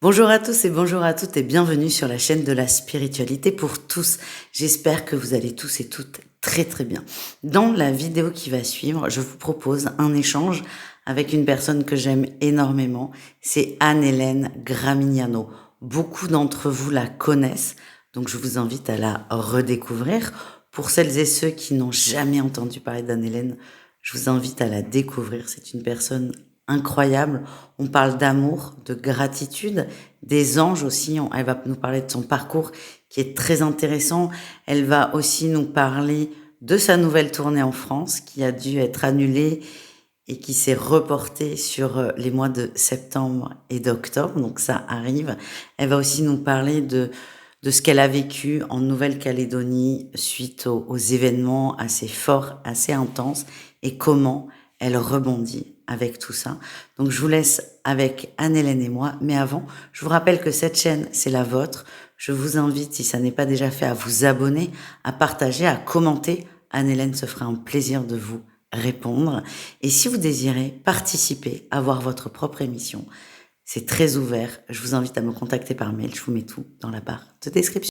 Bonjour à tous et bonjour à toutes et bienvenue sur la chaîne de la spiritualité pour tous. J'espère que vous allez tous et toutes très très bien. Dans la vidéo qui va suivre, je vous propose un échange avec une personne que j'aime énormément. C'est Anne-Hélène Gramignano. Beaucoup d'entre vous la connaissent, donc je vous invite à la redécouvrir. Pour celles et ceux qui n'ont jamais entendu parler d'Anne-Hélène, je vous invite à la découvrir. C'est une personne incroyable. On parle d'amour, de gratitude, des anges aussi. Elle va nous parler de son parcours qui est très intéressant. Elle va aussi nous parler de sa nouvelle tournée en France qui a dû être annulée et qui s'est reportée sur les mois de septembre et d'octobre. Donc ça arrive. Elle va aussi nous parler de ce qu'elle a vécu en Nouvelle-Calédonie suite aux événements assez forts, assez intenses et comment elle rebondit avec tout ça. Donc je vous laisse avec Anne-Hélène et moi, mais avant, je vous rappelle que cette chaîne, c'est la vôtre. Je vous invite, si ça n'est pas déjà fait, à vous abonner, à partager, à commenter. Anne-Hélène se fera un plaisir de vous répondre. Et si vous désirez participer, avoir votre propre émission, c'est très ouvert. Je vous invite à me contacter par mail. Je vous mets tout dans la barre de description.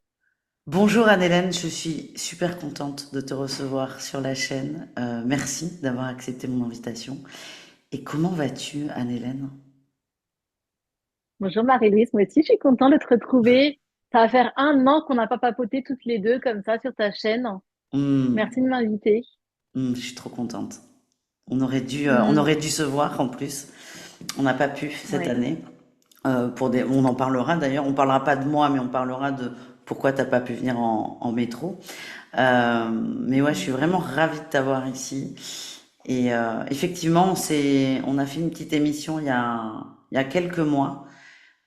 Bonjour Anne-Hélène, je suis super contente de te recevoir sur la chaîne. Merci d'avoir accepté mon invitation. Et comment vas-tu, Anne-Hélène? Bonjour Marie-Louise, moi aussi je suis contente de te retrouver. Ça va faire 1 an qu'on n'a pas papoté toutes les deux comme ça sur ta chaîne. Merci Hmm, de m'inviter. je suis trop contente. On Hmm, aurait dû se voir en plus. On n'a pas pu cette ouais. année. On en parlera d'ailleurs. On parlera pas de moi, mais on parlera de pourquoi t'as pas pu venir en métro. Mais ouais, je suis vraiment ravie de t'avoir ici. Et effectivement, on a fait une petite émission il y a quelques mois.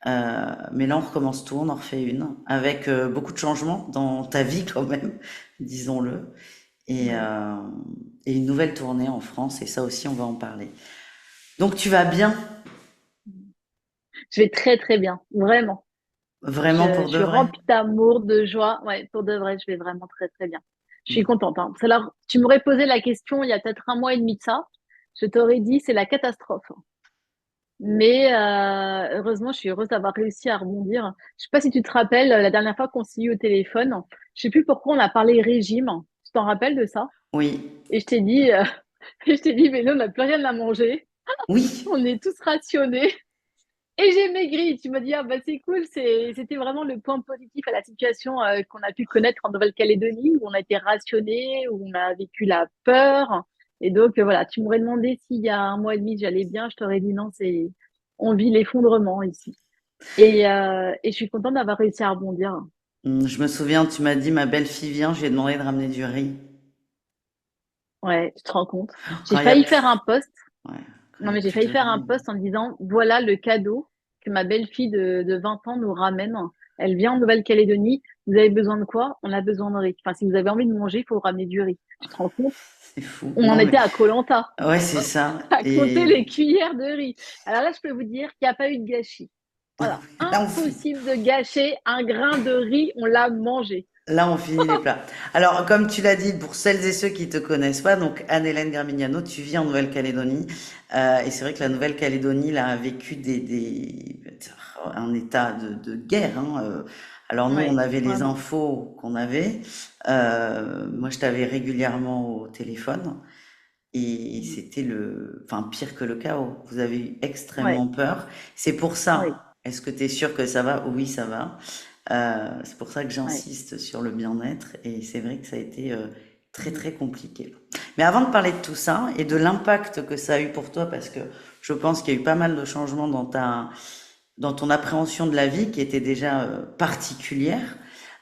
Mais là, on recommence tout, on en refait une, avec beaucoup de changements dans ta vie quand même, disons-le, et, Ouais. euh, et une nouvelle tournée en France, et ça aussi, on va en parler. Donc, tu vas bien, Je vais très très bien, vraiment. vraiment Je pour de suis vrai? remplie d'amour, de joie. Ouais, pour de vrai, je vais vraiment très très bien. Je suis contente, hein. Parce que là, tu m'aurais posé la question il y a peut-être 1 mois et demi de ça. Je t'aurais dit c'est la catastrophe. Mais heureusement, je suis heureuse d'avoir réussi à rebondir. Je sais pas si tu te rappelles, la dernière fois qu'on s'est eu au téléphone, je sais plus pourquoi on a parlé régime. Tu t'en rappelles de ça? Oui, Et je t'ai dit, et je t'ai dit, mais nous, on n'a plus rien à manger. oui, On est tous rationnés. Et j'ai maigri. Tu m'as dit, ah bah c'est cool. C'était vraiment le point positif à la situation qu'on a pu connaître en Nouvelle-Calédonie, où on a été rationné, où on a vécu la peur. Et donc, voilà, tu m'aurais demandé s'il y a 1 mois et demi j'allais bien. Je t'aurais dit non, on vit l'effondrement ici. Et je suis contente d'avoir réussi à rebondir. Je me souviens, tu m'as dit, ma belle-fille vient, je lui ai demandé de ramener du riz. Ouais, tu te rends compte. J'ai Quand il y a failli faire un post. ouais, quand il Non, y a mais j'ai plus failli de faire un riz. post en disant, voilà le cadeau que ma belle-fille de 20 ans nous ramène. Elle vient en Nouvelle-Calédonie. Vous avez besoin de quoi? On a besoin de riz. Enfin, si vous avez envie de manger, il faut ramener du riz. Tu te rends compte? C'est fou. On en Non, mais était à koh ouais, c'est ça. à compter Et les cuillères de riz. Alors là, je peux vous dire qu'il n'y a pas eu de gâchis. Voilà. là, on fait. Impossible de gâcher un grain de riz. On l'a mangé. Là, on finit les plats. Alors, comme tu l'as dit, pour celles et ceux qui te connaissent pas, donc Anne-Hélène Gramignano, tu vis en Nouvelle-Calédonie. Et c'est vrai que la Nouvelle-Calédonie là, a vécu un état de guerre. Hein. Alors nous, on Ouais, avait les vraiment. infos qu'on avait. Moi, je t'avais régulièrement au téléphone. Et c'était enfin, pire que le chaos. Vous avez eu Ouais, extrêmement peur. C'est pour oui, ça. Est-ce que tu es sûr que ça va? Oui, ça va. C'est pour ça que ouais. j'insiste sur le bien-être et c'est vrai que ça a été très très compliqué. Mais avant de parler de tout ça et de l'impact que ça a eu pour toi, parce que je pense qu'il y a eu pas mal de changements dans ton appréhension de la vie qui était déjà particulière,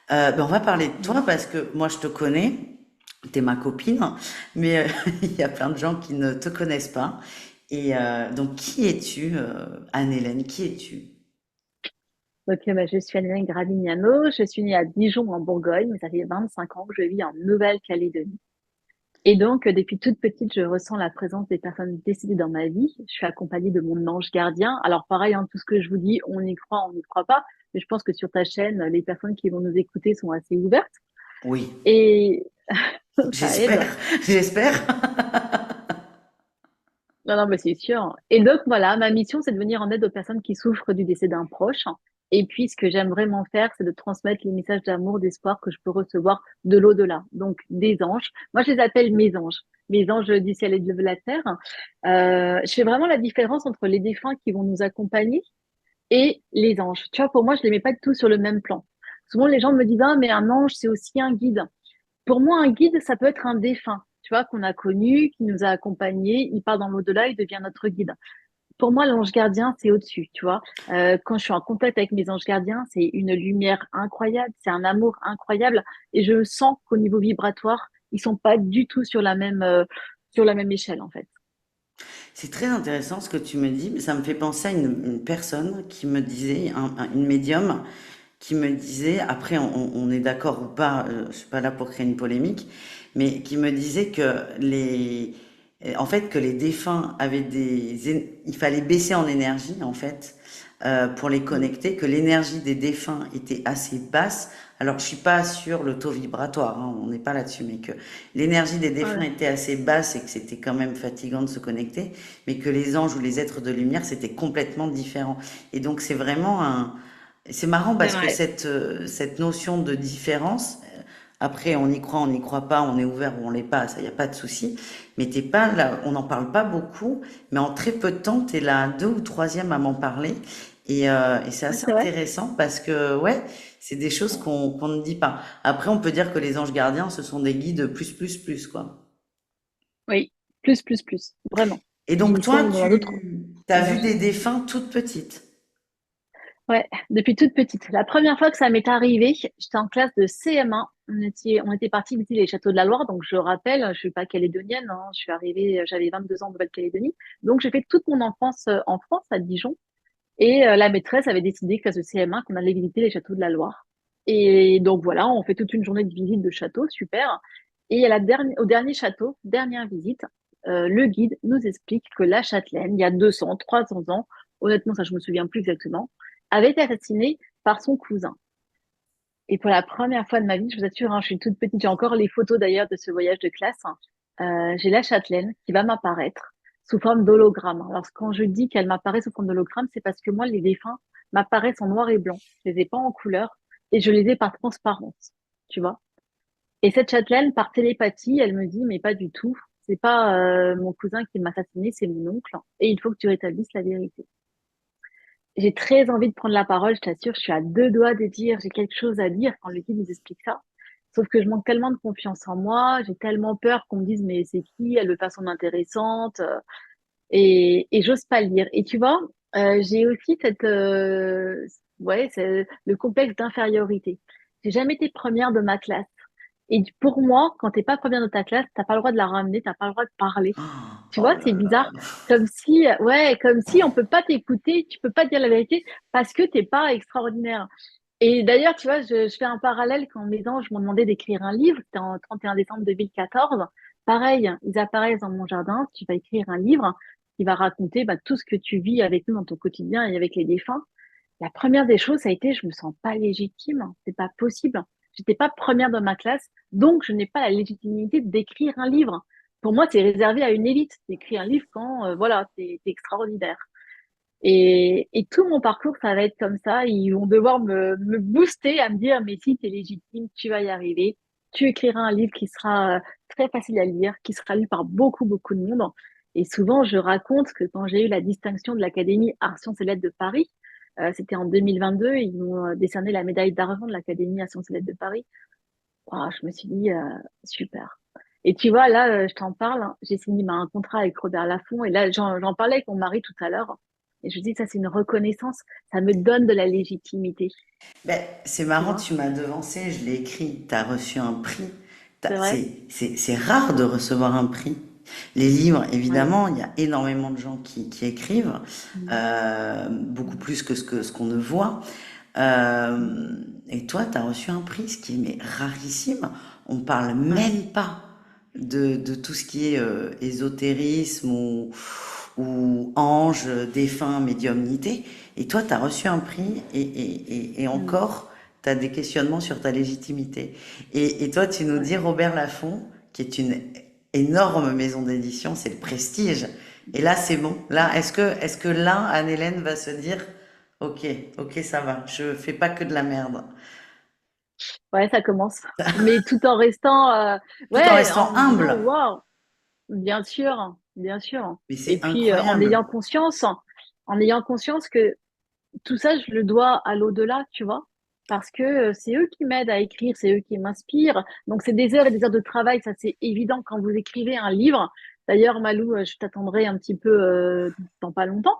ben on va parler de toi parce que moi je te connais, t'es ma copine, mais il y a plein de gens qui ne te connaissent pas. Et donc qui es-tu, Anne-Hélène, qui es-tu? Donc, bah, je suis Anne Gravignano. Je suis née à Dijon, en Bourgogne, mais ça fait 25 ans que je vis en Nouvelle-Calédonie. Et donc, depuis toute petite, je ressens la présence des personnes décédées dans ma vie. Je suis accompagnée de mon ange gardien. Alors, pareil, hein, tout ce que je vous dis, on y croit, on n'y croit pas. Mais je pense que sur ta chaîne, les personnes qui vont nous écouter sont assez ouvertes. Oui, Et ça aide. j'espère, j'espère. Non, non, mais c'est sûr. Et donc, voilà, ma mission, c'est de venir en aide aux personnes qui souffrent du décès d'un proche. Et puis, ce que j'aime vraiment faire, c'est de transmettre les messages d'amour, d'espoir que je peux recevoir de l'au-delà. Donc, des anges. Moi, je les appelle mes anges du ciel et de la terre. Je fais vraiment la différence entre les défunts qui vont nous accompagner et les anges. Tu vois, pour moi, je les mets pas du tout sur le même plan. Souvent, les gens me disent, ah, mais un ange, c'est aussi un guide. Pour moi, un guide, ça peut être un défunt, tu vois, qu'on a connu, qui nous a accompagnés, il part dans l'au-delà, il devient notre guide. Pour moi, l'ange gardien, c'est au-dessus, tu vois. Quand je suis en contact avec mes anges gardiens, c'est une lumière incroyable, c'est un amour incroyable, et je sens qu'au niveau vibratoire, ils sont pas du tout sur la même échelle, en fait. C'est très intéressant ce que tu me dis. Ça me fait penser à une personne qui me disait, une médium, qui me disait, après on est d'accord ou pas, je suis pas là pour créer une polémique, mais qui me disait que en fait, que les défunts avaient il fallait baisser en énergie, en fait, pour les Mm. connecter, que l'énergie des défunts était assez basse. Alors, je suis pas sur le taux vibratoire, hein, on n'est pas là-dessus, mais que l'énergie des défunts Ouais, était assez basse et que c'était quand même fatigant de se connecter, mais que les anges ou les êtres de lumière, c'était complètement différent. Et donc, c'est vraiment c'est marrant c'est parce que vrai. cette notion de différence, après, on n'y croit pas, on est ouvert ou on l'est pas, ça y a pas de souci. Mais t'es pas là, on n'en parle pas beaucoup, mais en très peu de temps, t'es la deux ou troisième à m'en parler. Et c'est Ouais, assez c'est vrai. intéressant parce que, ouais, c'est des choses qu'on ne dit pas. Après, on peut dire que les anges gardiens, ce sont des guides plus, quoi. Oui, plus, vraiment. Et donc, Ils toi, sont dans d'autres t'as vu des énergies. défunts toutes petites. Ouais, depuis toute petite. La première fois que ça m'est arrivé, j'étais en classe de CM1. On était partis visiter les châteaux de la Loire. Donc, je rappelle, je suis pas calédonienne, hein. Je suis arrivée, j'avais 22 ans de Nouvelle-Calédonie. Donc, j'ai fait toute mon enfance en France, à Dijon. Et la maîtresse avait décidé, classe de CM1, qu'on allait visiter les châteaux de la Loire. Et donc, voilà, on fait toute une journée de visite de château, super. Et à au dernier château, dernière visite, le guide nous explique que la châtelaine, il y a 200, 300 ans, honnêtement, ça je me souviens plus exactement, avait été assassinée par son cousin. Et pour la première fois de ma vie, je vous assure, hein, je suis toute petite, j'ai encore les photos d'ailleurs de ce voyage de classe. J'ai la châtelaine qui va m'apparaître sous forme d'hologramme. Alors quand je dis qu'elle m'apparaît sous forme d'hologramme, c'est parce que moi, les défunts m'apparaissent en noir et blanc. Je les ai pas en couleur et je les ai par transparence, tu vois. Et cette châtelaine, par télépathie, elle me dit, mais pas du tout. C'est pas mon cousin qui m'a assassiné, c'est mon oncle. Et il faut que tu rétablisses la vérité. J'ai très envie de prendre la parole, je t'assure, je suis à deux doigts de dire, j'ai quelque chose à dire quand le guide nous explique ça. Sauf que je manque tellement de confiance en moi, j'ai tellement peur qu'on me dise, mais c'est qui? Elle veut pas son intéressante. Et j'ose pas le dire. Et tu vois, j'ai aussi ouais, c'est le complexe d'infériorité. J'ai jamais été première de ma classe. Et pour moi, quand t'es pas première de ta classe, t'as pas le droit de la ramener, t'as pas le droit de parler. Tu Oh vois, là c'est bizarre. là. Comme si on peut pas t'écouter, tu peux pas dire la vérité parce que t'es pas extraordinaire. Et d'ailleurs, tu vois, je fais un parallèle quand mes anges m'ont demandé d'écrire un livre, c'était en 31 décembre 2014. Pareil, ils apparaissent dans mon jardin, tu vas écrire un livre qui va raconter tout ce que tu vis avec nous dans ton quotidien et avec les défunts. La première des choses, ça a été, je me sens pas légitime, c'est pas possible. J'étais pas première dans ma classe, donc je n'ai pas la légitimité d'écrire un livre. Pour moi, c'est réservé à une élite d'écrire un livre quand, voilà, t'es extraordinaire. Et tout mon parcours, ça va être comme ça. Ils vont devoir me booster à me dire, mais si tu es légitime, tu vas y arriver. Tu écriras un livre qui sera très facile à lire, qui sera lu par beaucoup de monde. Et souvent, je raconte que quand j'ai eu la distinction de l'Académie Arts, Sciences et Lettres de Paris, c'était en 2022, ils m'ont décerné la médaille d'argent de l'Académie Arts, Sciences et Lettres de Paris. Oh, je me suis dit, super. Et tu vois, là, je t'en parle, hein, j'ai signé un contrat avec Robert Laffont et là, j'en parlais avec mon mari tout à l'heure. Et je dis, ça, c'est une reconnaissance. Ça me donne de la légitimité. Ben, c'est Tu marrant, vois? tu m'as devancé, je l'ai écrit. Tu as reçu un prix. C'est vrai? C'est rare de recevoir un prix. Les livres, Ouais. évidemment, il y a énormément de gens qui écrivent, Mm. beaucoup Mm. plus que ce qu'on ne voit. Mm. Et toi, tu as reçu un prix, ce qui est mais, rarissime. On parle Ouais. même pas de tout ce qui est ésotérisme ou ange, défunt, médiumnité. Et toi, tu as reçu un prix et Mm. encore, tu as des questionnements sur ta légitimité. Et toi, tu nous Ouais. dis Robert Laffont, qui est une énorme maison d'édition, c'est le prestige. Et là, c'est bon. Là, est-ce que là, Anne-Hélène va se dire, Ok, ok, ça va. Je fais pas que de la merde. Ouais, ça commence. Mais tout en restant, Tout en ouais, restant en me disant, humble. waouh, bien sûr, bien sûr. Mais Et c'est puis, incroyable. en ayant conscience que tout ça, je le dois à l'au-delà, tu vois, parce que c'est eux qui m'aident à écrire, c'est eux qui m'inspirent. Donc, c'est des heures et des heures de travail, ça c'est évident quand vous écrivez un livre. D'ailleurs, Malou, je t'attendrai un petit peu dans pas longtemps,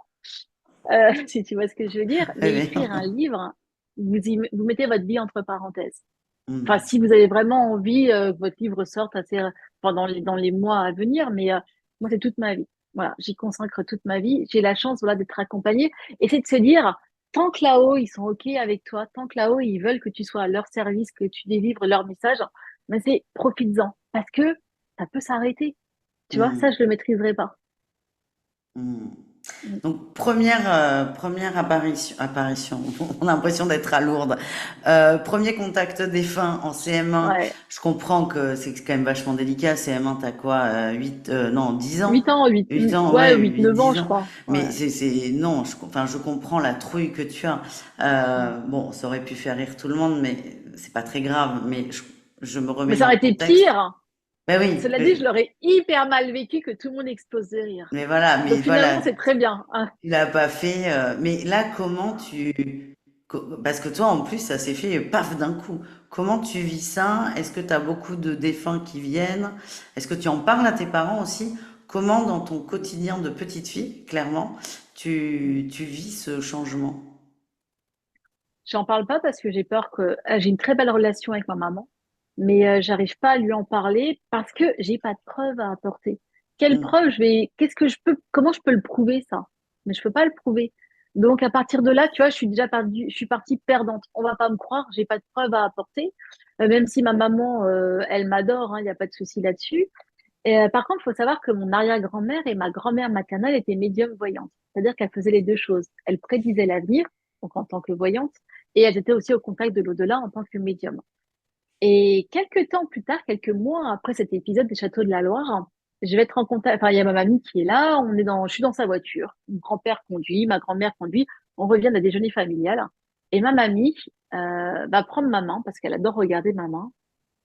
si tu vois ce que je veux dire. Mais Eh écrire un bien, livre, vous mettez votre vie entre parenthèses. Enfin, hmm, si vous avez vraiment envie que votre livre sorte pendant dans les mois à venir, mais moi, c'est toute ma vie. Voilà, j'y consacre toute ma vie. J'ai la chance, voilà, d'être accompagnée. Et c'est de se dire, tant que là-haut, ils sont OK avec toi, tant que là-haut, ils veulent que tu sois à leur service, que tu délivres leur message, mais c'est profites-en. Parce que ça peut s'arrêter. Tu vois, ça, hmm, je le maîtriserai pas. hmm. Mm. Donc, première apparition, on a l'impression d'être à Lourdes. Premier contact défunt en CM1. Ouais. Je comprends que c'est quand même vachement délicat. CM1, t'as quoi? 8, non, 10 ans? 8 ans, 8 ans, ouais, ouais, 8, 9 ans, 10 je ans. crois. Ouais. Mais non, enfin, je comprends la trouille que tu as. Mm. Bon, ça aurait pu faire rire tout le monde, mais c'est pas très grave. Mais je me remets Mais ça dans le aurait été contexte. pire. Ben oui, Cela dit, je l'aurais hyper mal vécu que tout le monde explose de rire. mais voilà, mais Donc finalement, voilà. c'est très bien, hein. Tu l'as pas fait, mais là, parce que toi, en plus, ça s'est fait paf d'un coup. Comment tu vis ça? Est-ce que tu as beaucoup de défunts qui viennent? Est-ce que tu en parles à tes parents aussi? Comment, dans ton quotidien de petite fille, clairement, tu vis ce changement? J'en parle pas parce que j'ai peur que j'ai une très belle relation avec ma maman, mais j'arrive pas à lui en parler parce que j'ai pas de preuves à apporter. Quelle Hmm. preuve qu'est-ce que je peux, comment je peux le prouver ça? Mais je peux pas le prouver. Donc à partir de là, tu vois, je suis partie perdante. On va pas me croire, j'ai pas de preuves à apporter, même si ma maman, elle m'adore, il y a pas de souci là-dessus. Et, par contre, il faut savoir que mon arrière-grand-mère et ma grand-mère maternelle étaient médium voyantes. C'est-à-dire qu'elles faisaient les deux choses. Elles prédisaient l'avenir, donc en tant que voyante, et elles étaient aussi au contact de l'au-delà en tant que médium. Et quelques temps plus tard, quelques mois après cet épisode des Châteaux de la Loire, je vais être en contact, enfin, il y a ma mamie qui est là, je suis dans sa voiture. Mon grand-père conduit, ma grand-mère conduit, on revient d'un déjeuner familial. Et ma mamie, va prendre ma main parce qu'elle adore regarder ma main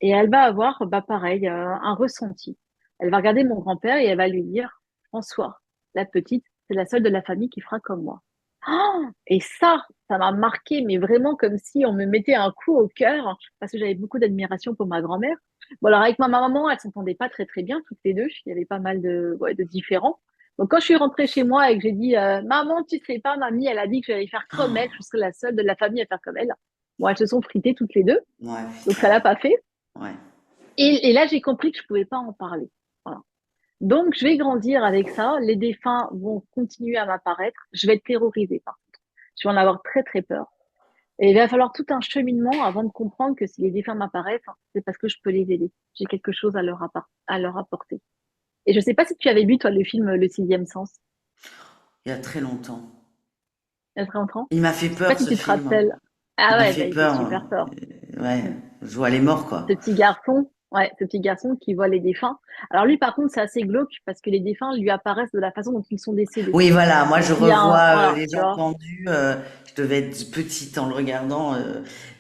et elle va avoir, bah pareil, un ressenti. Elle va regarder mon grand-père et elle va lui dire, François, la petite, c'est la seule de la famille qui fera comme moi. Oh, et ça m'a marqué, mais vraiment comme si on me mettait un coup au cœur, parce que j'avais beaucoup d'admiration pour ma grand-mère. Bon, alors avec ma maman, elles s'entendaient pas très très bien, toutes les deux. Il y avait pas mal de différends. Donc quand je suis rentrée chez moi et que j'ai dit, maman, tu sais pas, mamie, elle a dit que j'allais faire comme elle, je serais la seule de la famille à faire comme elle. Bon, elles se sont fritées toutes les deux, Ouais, donc ça ouais, l'a pas fait. ouais. Et là, j'ai compris que je pouvais pas en parler. Voilà. Donc, je vais grandir avec ça. Les défunts vont continuer à m'apparaître. Je vais être terrorisée, par contre. Je vais en avoir très, très peur. Et il va falloir tout un cheminement avant de comprendre que si les défunts m'apparaissent, c'est parce que je peux les aider. J'ai quelque chose à leur apporter. Et je sais pas si tu avais vu, toi, le film Le Sixième Sens, Il y a très longtemps. il y a très longtemps. Il m'a fait Je sais pas peur, si ce tu te film. rappelles. Il Ah m'a ouais, fait bah, il fait peur. super peur. Ouais, Mm. je vois les morts, quoi. Ce petit garçon, ouais, ce petit garçon qui voit les défunts. Alors lui, par contre, c'est assez glauque parce que les défunts lui apparaissent de la façon dont ils sont décédés. Oui, voilà, moi Donc je il y a un, revois voilà, les tu gens vois. pendus. Je devais être petite en le regardant.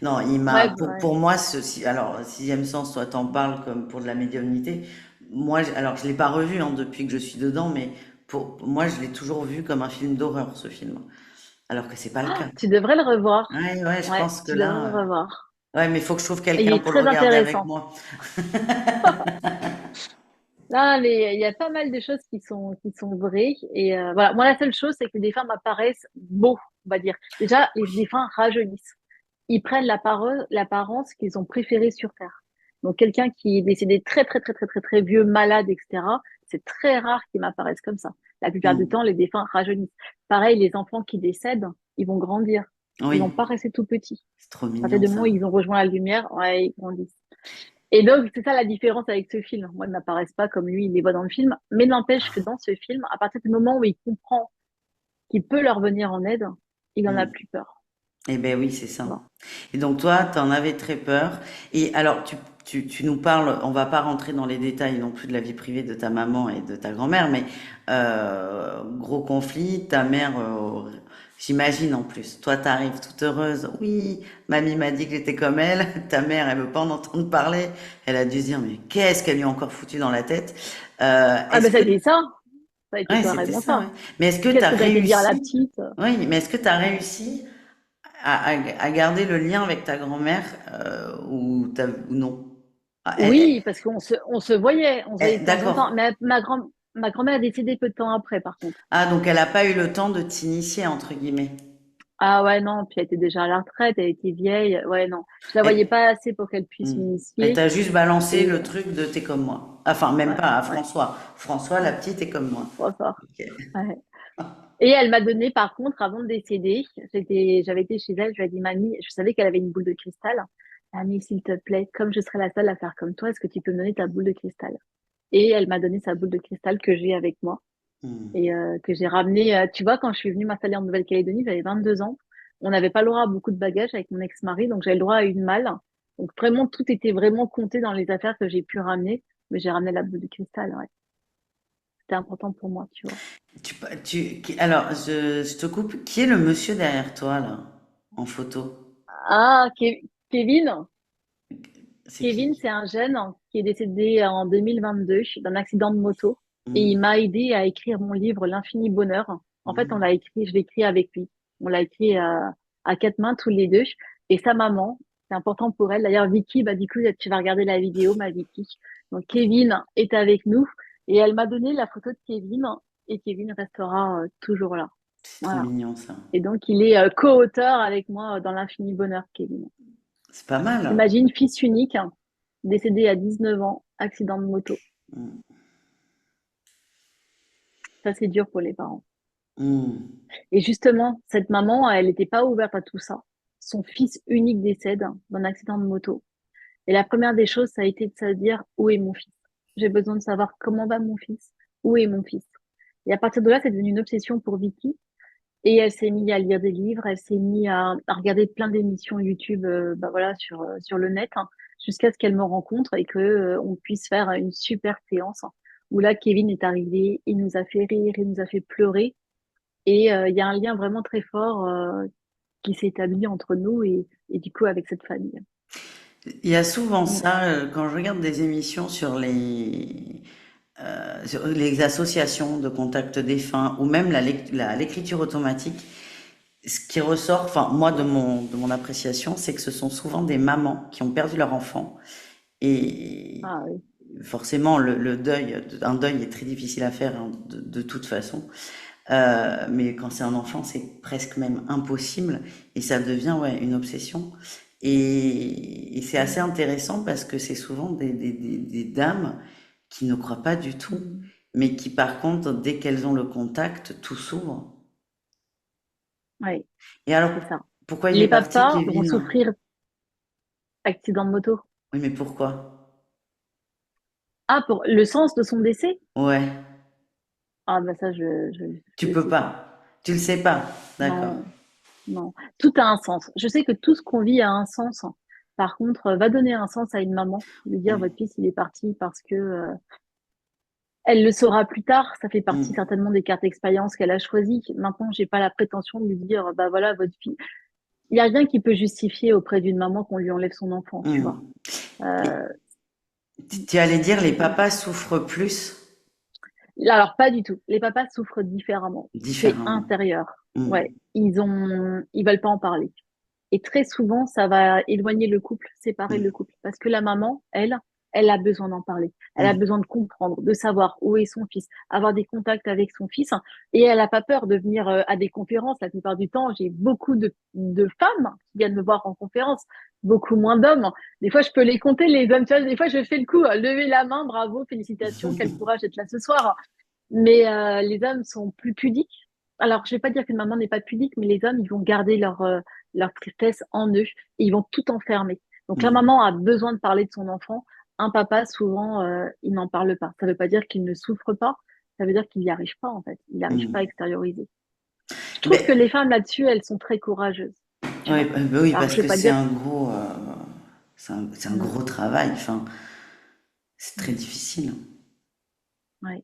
Non, Ouais, pour ouais. moi, alors, Sixième Sens, toi t'en parles comme pour de la médiumnité. Moi, alors je l'ai pas revu hein, depuis que je suis dedans, mais pour moi, je l'ai toujours vu comme un film d'horreur, ce film. Alors que c'est pas le Ah, cas. tu devrais le revoir. Ouais, ouais, je Ouais, pense que tu devrais le là, revoir. ouais, mais il faut que je trouve Et il quelqu'un est pour le très regarder avec intéressant. moi. Là, il y a pas mal de choses qui sont vraies. Et voilà, moi, la seule chose, c'est que les défunts m'apparaissent beaux, on va dire. Déjà, les défunts rajeunissent. Ils prennent l'apparence qu'ils ont préférée sur Terre. Donc, quelqu'un qui est décédé très, très, très, très, très, très vieux, malade, etc., c'est très rare qu'ils m'apparaissent comme ça. La plupart du Hmm. temps, les défunts rajeunissent. Pareil, les enfants qui décèdent, ils vont grandir. Ils vont Oui, pas rester tout petits. c'est trop À partir mignon du moment où ça. ils ont rejoint la lumière, ouais, ils grandissent. Et donc, c'est ça la différence avec ce film. Moi, ils m'apparaissent pas comme lui, il les voit dans le film. Mais n'empêche que dans ce film, à partir du moment où il comprend qu'il peut leur venir en aide, il en a Hmm. plus peur. Eh ben oui, c'est ça. Voilà. Et donc toi, tu en avais très peur. Et alors, tu nous parles, on va pas rentrer dans les détails non plus de la vie privée de ta maman et de ta grand-mère, mais gros conflit, ta mère J'imagine en plus. Toi, t'arrives toute heureuse. Oui, mamie m'a dit que j'étais comme elle. Ta mère, elle veut pas en entendre parler. Elle a dû se dire, mais qu'est-ce qu'elle lui a encore foutu dans la tête? Ah Est-ce ben ça que... a été ça, ça a été Ouais, c'était carrément ça, ouais. ça. Mais est-ce que Qu'est-ce t'as que t'as été dire à la réussi? petite? Oui, mais est-ce que t'as réussi à garder le lien avec ta grand-mère ou non? Ah, Oui, parce on se voyait de temps en d'accord. temps. Mais ma grand-mère a décédé peu de temps après, par contre. Ah, donc elle n'a pas eu le temps de t'initier, entre guillemets. Ah ouais, non, puis elle était déjà à la retraite, elle était vieille. Ouais, non, je la voyais Elle, pas assez pour qu'elle puisse hmm. Elle m'initier. t'a juste balancé Et le truc de t'es comme moi. Enfin, même ouais, pas à ouais, François. François, la ouais, petite, est comme moi. trop fort. Ok. Ouais. Et elle m'a donné, par contre, avant de décéder, j'avais été chez elle, je lui ai dit, mamie, je savais qu'elle avait une boule de cristal. Mamie, s'il te plaît, comme je serai la seule à faire comme toi, est-ce que tu peux me donner ta boule de cristal? Et elle m'a donné sa boule de cristal que j'ai avec moi Hmm. et que j'ai ramenée. Tu vois, quand je suis venue m'installer en Nouvelle-Calédonie, j'avais 22 ans. On n'avait pas le droit à beaucoup de bagages avec mon ex-mari, donc j'avais le droit à une malle. Donc vraiment, tout était vraiment compté dans les affaires que j'ai pu ramener. Mais j'ai ramené la boule de cristal, ouais. C'était important pour moi, tu vois. Alors, je te coupe. Qui est le monsieur derrière toi, là, en photo? Ah, Kevin. C'est Kevin, qui? c'est un jeune qui est décédé en 2022 d'un accident de moto et il Hmm. m'a aidé à écrire mon livre L'infini bonheur. En fait, Hmm. je l'ai écrit avec lui. On l'a écrit à quatre mains tous les deux. Et sa maman, c'est important pour elle. D'ailleurs, Vicky, bah, du coup, tu vas regarder la vidéo, ma Vicky. Donc, Kevin est avec nous et elle m'a donné la photo de Kevin et Kevin restera toujours là. C'est trop Voilà. mignon, ça. Et donc, il est co-auteur avec moi dans L'infini bonheur, Kevin. C'est pas mal. Imagine, fils unique, décédé à 19 ans, accident de moto. Hmm. Ça, c'est dur pour les parents. Hmm. Et justement, cette maman, elle n'était pas ouverte à tout ça. Son fils unique décède d'un accident de moto. Et la première des choses, ça a été de se dire, où est mon fils? J'ai besoin de savoir comment va mon fils. Où est mon fils? Et à partir de là, c'est devenu une obsession pour Vicky. Et elle s'est mise à lire des livres, elle s'est mise à regarder plein d'émissions YouTube, bah voilà, sur le net, hein, jusqu'à ce qu'elle me rencontre et que on puisse faire une super séance, hein, où là, Kevin est arrivé, il nous a fait rire, il nous a fait pleurer, et il y a un lien vraiment très fort qui s'est établi entre nous et du coup avec cette famille. Il y a souvent Mm. ça, quand je regarde des émissions sur les associations de contact défunts ou même l'écriture automatique, ce qui ressort, enfin moi de mon appréciation, c'est que ce sont souvent des mamans qui ont perdu leur enfant et Ah oui. forcément le deuil, un deuil est très difficile à faire hein, de toute façon. Mais quand c'est un enfant, c'est presque même impossible et ça devient ouais, une obsession. Et c'est assez intéressant parce que c'est souvent des dames qui ne croient pas du tout, Mm. mais qui par contre, dès qu'elles ont le contact, tout s'ouvre. Ouais, Et alors, c'est ça. pourquoi il est Les parti, papas vont Kevin? souffrir accident de moto. Oui, mais pourquoi? Ah, pour le sens de son décès? Ouais, Ah, bah ça, tu je peux sais pas. pas. Tu le sais pas. D'accord. Non. Non, tout a un sens. Je sais que tout ce qu'on vit a un sens. Par contre, va donner un sens à une maman, lui dire Mm, votre fils il est parti parce que elle le saura plus tard. Ça fait partie mm, certainement des cartes d'expérience qu'elle a choisies. Maintenant, j'ai pas la prétention de lui dire bah voilà votre fille. Il y a rien qui peut justifier auprès d'une maman qu'on lui enlève son enfant, tu vois. mm. Euh, Et tu allais dire les donc, papas souffrent plus alors pas du tout. Les papas souffrent différemment. C'est différemment. intérieur. Mm, Ouais, ils veulent pas en parler. Et très souvent, ça va éloigner le couple, séparer le mm, couple. Parce que la maman, elle a besoin d'en parler. Elle a mm, besoin de comprendre, de savoir où est son fils, avoir des contacts avec son fils. Et elle n'a pas peur de venir à des conférences. La plupart du temps, j'ai beaucoup de femmes qui viennent me voir en conférence, beaucoup moins d'hommes. Des fois, je peux les compter, les hommes. Tu vois, des fois, je fais le coup, lever la main, bravo, félicitations, quel courage d'être là ce soir. Mais les hommes sont plus pudiques. Alors, je vais pas dire qu'une maman n'est pas pudique, mais les hommes, ils vont garder leur tristesse en eux et ils vont tout enfermer. Donc, la mm, maman a besoin de parler de son enfant. Un papa, souvent, il n'en parle pas. Ça veut pas dire qu'il ne souffre pas. Ça veut dire qu'il n'y arrive pas, en fait. Il n'arrive pas à mm. extérioriser. Je trouve que Ben, les femmes là-dessus, elles sont très courageuses. Tu ouais, vois. ben oui, Alors, parce je vais que pas c'est dire. un gros, c'est un Mm, gros travail. Enfin, c'est très mm, difficile. ouais.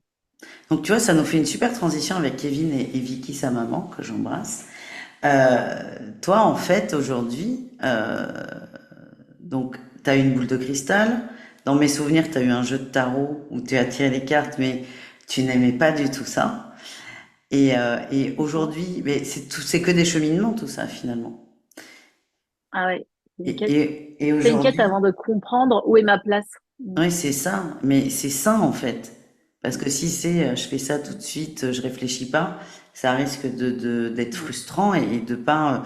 Donc, tu vois, ça nous fait une super transition avec Kevin et Vicky, sa maman, que j'embrasse. Toi, en fait, aujourd'hui, donc, tu as une boule de cristal. Dans mes souvenirs, tu as eu un jeu de tarot où tu as tiré les cartes, mais tu n'aimais pas du tout ça. Et D'accord. aujourd'hui, mais c'est que des cheminements, tout ça, finalement. Ah ouais, c'est une quête. Et C'est une quête aujourd'hui, avant de comprendre où est ma place. Mm. oui, c'est ça, mais c'est ça en fait. Parce que si c'est je fais ça tout de suite, je réfléchis pas, ça risque d'être Mm. frustrant et de pas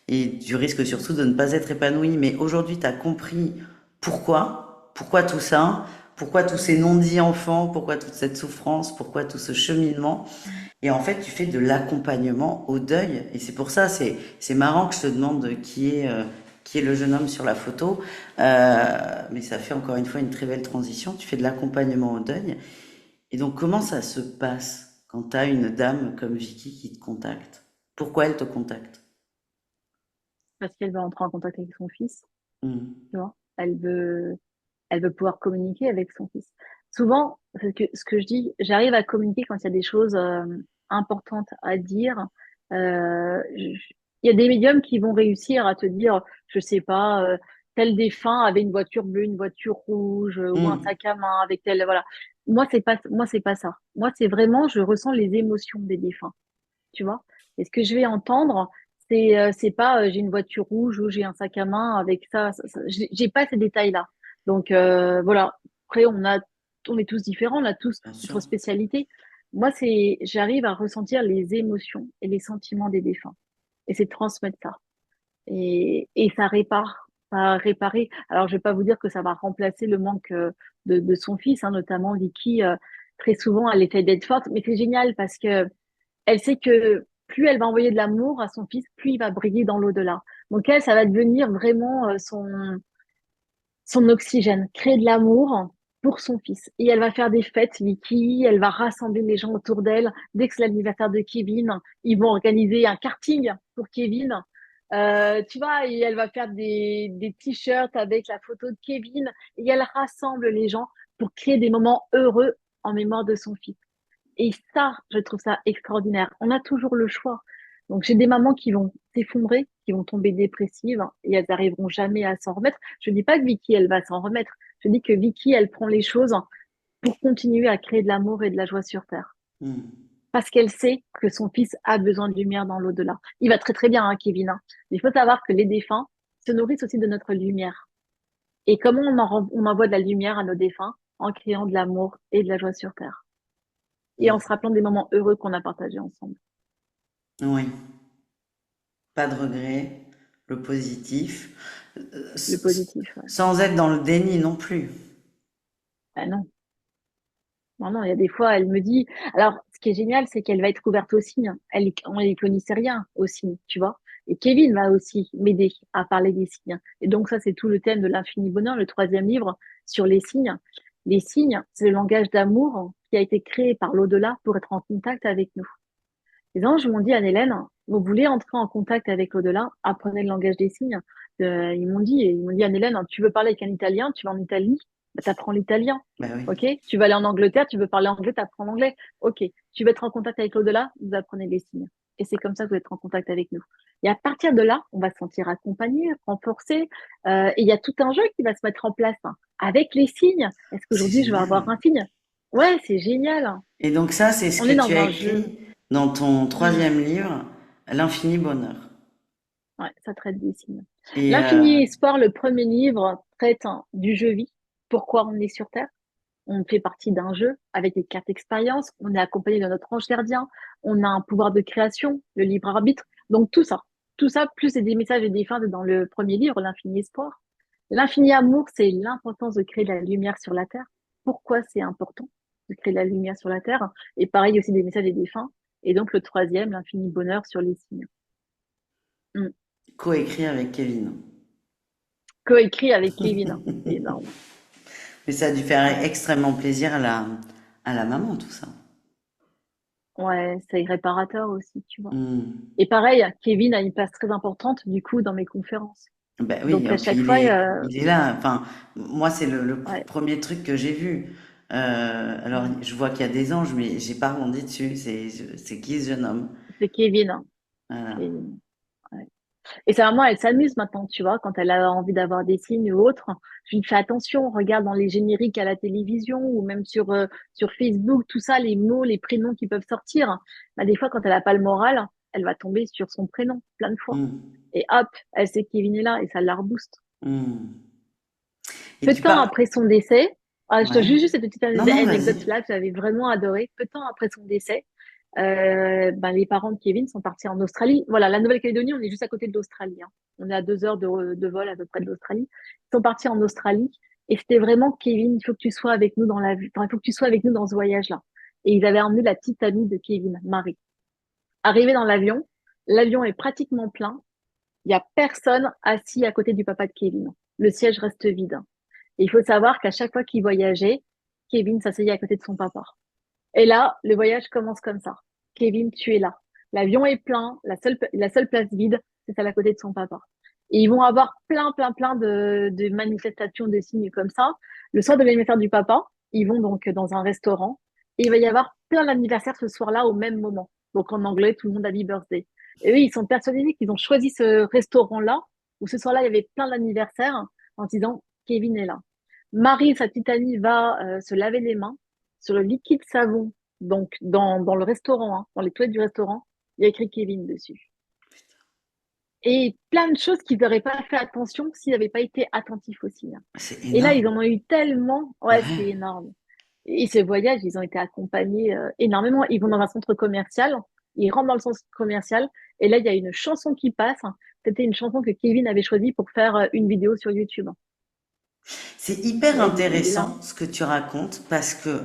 et du risque surtout de ne pas être épanoui. Mais aujourd'hui, tu as compris pourquoi tout ça, pourquoi tous ces non-dits enfants, pourquoi toute cette souffrance, pourquoi tout ce cheminement. Mm. Et en fait, tu fais de l'accompagnement au deuil. Et c'est pour ça, c'est marrant que je te demande qui est le jeune homme sur la photo. Mais ça fait encore une fois une très belle transition. Tu fais de l'accompagnement au deuil. Et donc, comment ça se passe quand tu as une dame comme Vicky qui te contacte? Pourquoi elle te contacte? Parce qu'elle veut entrer en contact avec son fils, Hmm. tu vois. Elle veut pouvoir communiquer avec son fils. Souvent, ce que je dis, j'arrive à communiquer quand il y a des choses importantes à dire. Il y a des médiums qui vont réussir à te dire, je sais pas, tel défunt avait une voiture bleue, une voiture rouge, ou un Hmm. sac à main avec tel, voilà. Moi, c'est pas ça. Moi, c'est vraiment, je ressens les émotions des défunts, tu vois. Et ce que je vais entendre, c'est pas j'ai une voiture rouge ou j'ai un sac à main avec j'ai pas ces détails-là. Donc voilà. Après, on est tous différents, on a tous Bien sûr. notre spécialité. Moi, j'arrive à ressentir les émotions et les sentiments des défunts. Et c'est de transmettre ça. Et ça répare, ça a réparé. Alors, je vais pas vous dire que ça va remplacer le manque de son fils, hein, notamment Vicky. Très souvent, elle essaie d'être forte, mais c'est génial parce que elle sait que plus elle va envoyer de l'amour à son fils, plus il va briller dans l'au-delà. Donc elle, ça va devenir vraiment son oxygène, créer de l'amour pour son fils. Et elle va faire des fêtes, Vicky, elle va rassembler les gens autour d'elle. Dès que c'est l'anniversaire de Kevin, ils vont organiser un karting pour Kevin. Tu vois, et elle va faire des t-shirts avec la photo de Kevin. Et elle rassemble les gens pour créer des moments heureux en mémoire de son fils. Et ça, je trouve ça extraordinaire. On a toujours le choix. Donc, j'ai des mamans qui vont s'effondrer, qui vont tomber dépressives et elles n'arriveront jamais à s'en remettre. Je ne dis pas que Vicky, elle va s'en remettre. Je dis que Vicky, elle prend les choses pour continuer à créer de l'amour et de la joie sur Terre. Hmm. Parce qu'elle sait que son fils a besoin de lumière dans l'au-delà. Il va très très bien, hein, Kevin, hein. Mais il faut savoir que les défunts se nourrissent aussi de notre lumière. Et comment on envoie de la lumière à nos défunts? En créant de l'amour et de la joie sur Terre. Et en se rappelant des moments heureux qu'on a partagés ensemble. Oui, pas de regret, le positif, Le positif, ouais. sans être dans le déni non plus. Ah non, non, non, il y a des fois, elle me dit. Alors, ce qui est génial, c'est qu'elle va être ouverte aux signes. On ne connaissait rien aux signes, tu vois. Et Kevin va aussi m'aider à parler des signes. Et donc, ça, c'est tout le thème de l'Infini Bonheur, le troisième livre sur les signes. Les signes, c'est le langage d'amour qui a été créé par l'au-delà pour être en contact avec nous. Les anges m'ont dit, Anne-Hélène, vous voulez entrer en contact avec l'au-delà, apprenez le langage des signes. Ils m'ont dit, Anne-Hélène, tu veux parler avec un Italien, tu vas en Italie, bah, t'apprends l'italien. Ben oui. OK? Tu vas aller en Angleterre, tu veux parler anglais, t'apprends l'anglais. OK. Tu veux être en contact avec l'au-delà, vous apprenez les signes. Et c'est comme ça que vous êtes en contact avec nous. Et à partir de là, on va se sentir accompagné, renforcé. Et il y a tout un jeu qui va se mettre en place, hein, avec les signes. Est-ce C'est qu'aujourd'hui, je vais avoir génial. un signe? Ouais, c'est génial, hein. Et donc ça, c'est ce On que est tu dans as un jeu. écrit dans ton Hmm. troisième livre, L'infini bonheur. Ouais, ça traite des signes. Et L'Infini Espoir, le premier livre, traite hein, du jeu vie. Pourquoi on est sur Terre? On fait partie d'un jeu avec des cartes expérience. On est accompagné de notre ange gardien. On a un pouvoir de création, le libre arbitre. Donc tout ça, plus c'est des messages et des fins dans le premier livre, l'Infini Espoir. L'infini amour, c'est l'importance de créer de la lumière sur la Terre. Pourquoi c'est important de créer de la lumière sur la Terre? Et pareil aussi des messages et des fins. Et donc le troisième, l'infini bonheur sur les signes. Mm. coécrit avec Kevin. Coécrit avec Kevin. C'est énorme. Mais ça a dû faire Ouais. extrêmement plaisir à la maman, tout ça. Ouais, c'est réparateur aussi, tu vois. Hmm. Et pareil, Kevin a une place très importante, du coup, dans mes conférences. Ben oui, Donc, et à puis chaque fois, il est là. Enfin, moi, c'est ouais, premier truc que j'ai vu. Alors, mm, je vois qu'il y a des anges, mais j'ai pas rebondi dessus. C'est qui ce jeune homme? c'est Kevin, hein. Voilà. Kevin. Et sa maman, elle s'amuse maintenant, tu vois, quand elle a envie d'avoir des signes ou autre. Je lui fais attention, regarde dans les génériques à la télévision ou même sur Facebook, tout ça, les mots, les prénoms qui peuvent sortir. Bah, des fois, quand elle a pas le moral, elle va tomber sur son prénom plein de fois. Hmm. Et hop, elle sait que Kevin est là et ça la rebooste. Hmm. Et Peu de tu temps parles. après son décès, je te Ouais. juste cette petite Non, non, vas-y. anecdote-là que j'avais vraiment adorée. Peu de temps après son décès, ben, les parents de Kevin sont partis en Australie. Voilà, la Nouvelle-Calédonie, on est juste à côté de l'Australie, hein. On est à 2 heures de vol à peu près de l'Australie. Ils sont partis en Australie et c'était vraiment Kevin, il faut que tu sois avec nous dans la vie. Enfin, il faut que tu sois avec nous dans ce voyage-là. Et ils avaient emmené la petite amie de Kevin, Marie. Arrivé dans l'avion, l'avion est pratiquement plein. Il y a personne assis à côté du papa de Kevin. Le siège reste vide. Et il faut savoir qu'à chaque fois qu'il voyageait, Kevin s'asseyait à côté de son papa. Et là, le voyage commence comme ça. Kevin, tu es là. L'avion est plein, la seule place vide, c'est celle à côté de son papa. Et ils vont avoir plein, plein, plein de manifestations, de signes comme ça. Le soir de l'anniversaire du papa, ils vont donc dans un restaurant et il va y avoir plein d'anniversaires ce soir-là au même moment. Donc en anglais, tout le monde a Happy birthday. Et eux, ils sont persuadés qu'ils ont choisi ce restaurant-là où ce soir-là, il y avait plein d'anniversaires en disant Kevin est là. Marie, sa petite amie, va se laver les mains sur le liquide savon, donc dans le restaurant, hein, dans les toilettes du restaurant, il y a écrit Kevin dessus. Et plein de choses qu'ils n'auraient pas fait attention s'ils n'avaient pas été attentifs aussi, hein. C'est Et là, ils énorme. en ont eu tellement. Ouais, c'est Ouais. énorme. Et ces voyages, ils ont été accompagnés énormément. Ils vont dans un centre commercial, ils rentrent dans le centre commercial, et là, il y a une chanson qui passe. C'était une chanson que Kevin avait choisie pour faire une vidéo sur YouTube. C'est hyper Et il est là. intéressant ce que tu racontes parce que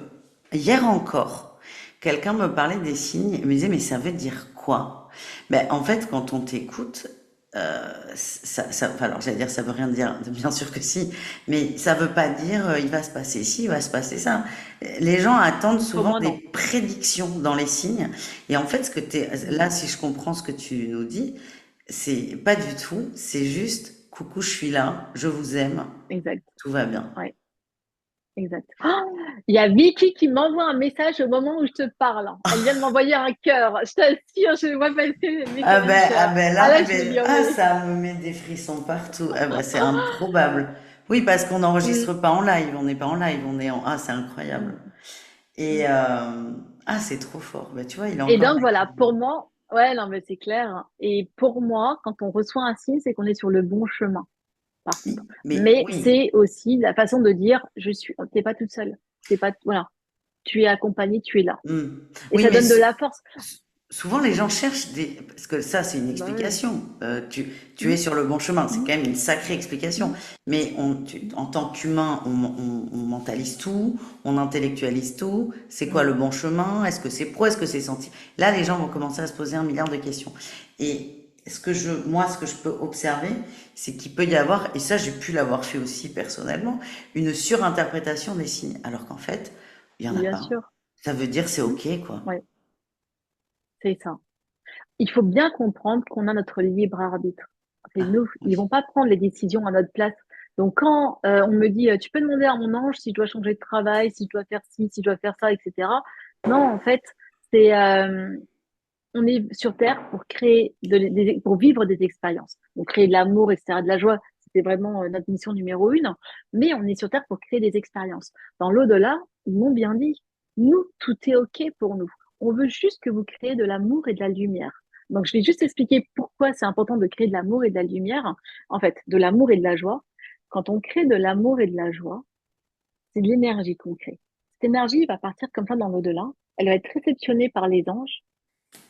hier encore, quelqu'un me parlait des signes et me disait mais ça veut dire quoi? Ben, en fait, quand on t'écoute, enfin, alors j'allais dire ça veut rien dire, bien sûr que si, mais ça veut pas dire il va se passer ci, il va se passer ça. Les gens attendent Pour souvent moi, des non. prédictions dans les signes et en fait là, si je comprends ce que tu nous dis, c'est pas du tout, c'est juste coucou, je suis là, je vous aime, Exact. tout va bien. Ouais. Exact. Oh, il y a Vicky qui m'envoie un message au moment où je te parle. Elle vient de m'envoyer un cœur. Je t'assure, je vois passer mes Ah connecteurs. ben Ah là, là, eh je vais lui ben, envoyer. ça me met des frissons partout. Ah ben, c'est improbable. Oui, parce qu'on Mm, n'enregistre pas en live, on n'est pas en live, on est en... Ah, c'est incroyable. mm, Et mm. ah, c'est trop fort. Ben, tu vois, il est Et encore donc voilà, d'actualité. pour moi, ouais, non, mais c'est clair. Et pour moi, quand on reçoit un signe, c'est qu'on est sur le bon chemin, par contre. Mais Mais oui. c'est aussi la façon de dire, t'es pas toute seule. T'es pas, voilà, tu es accompagnée, tu es là. Hmm. Et Oui, ça mais donne de la force. souvent les gens cherchent des... Parce que ça, c'est une Bah oui. explication. Tu es Mm, sur le bon chemin. C'est mm, quand même une sacrée explication. mm, Mais mm, en tant qu'humain, on mentalise tout, on intellectualise tout. C'est quoi mm. le bon chemin? Est-ce que c'est pro? Est-ce que c'est senti? Là, les gens vont commencer à se poser un milliard de questions. Et moi, ce que je peux observer, c'est qu'il peut y avoir, et ça, j'ai pu l'avoir fait aussi personnellement, une surinterprétation des signes. Alors qu'en fait, il y en a Bien pas. sûr. Ça veut dire c'est Mm. OK, quoi. Ouais, c'est ça. Il faut bien comprendre qu'on a notre libre arbitre. C'est Ah, nous. Ils oui. vont pas prendre les décisions à notre place. Donc quand on me dit, tu peux demander à mon ange si je dois changer de travail, si je dois faire ci, si je dois faire ça, etc. Non, en fait, c'est on est sur Terre pour créer pour vivre des expériences, pour créer de l'amour, etc., de la joie. C'était vraiment notre mission numéro une. Mais on est sur Terre pour créer des expériences. Dans l'au-delà, ils m'ont bien dit, nous, tout est OK pour nous. On veut juste que vous créez de l'amour et de la lumière. Donc, je vais juste expliquer pourquoi c'est important de créer de l'amour et de la lumière. En fait, de l'amour et de la joie. Quand on crée de l'amour et de la joie, c'est de l'énergie qu'on crée. Cette énergie va partir comme ça dans l'au-delà. Elle va être réceptionnée par les anges.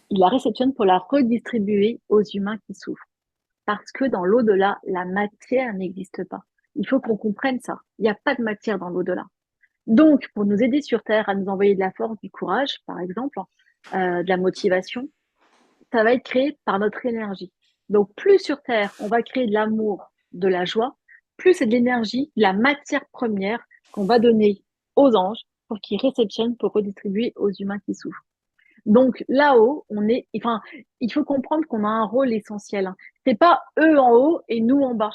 Ils la réceptionnent pour la redistribuer aux humains qui souffrent. Parce que dans l'au-delà, la matière n'existe pas. Il faut qu'on comprenne ça. Il n'y a pas de matière dans l'au-delà. Donc, pour nous aider sur Terre à nous envoyer de la force, du courage, par exemple, de la motivation, ça va être créé par notre énergie. Donc, plus sur Terre, on va créer de l'amour, de la joie, plus c'est de l'énergie, de la matière première qu'on va donner aux anges pour qu'ils réceptionnent, pour redistribuer aux humains qui souffrent. Donc là-haut, enfin, il faut comprendre qu'on a un rôle essentiel, hein. C'est pas eux en haut et nous en bas.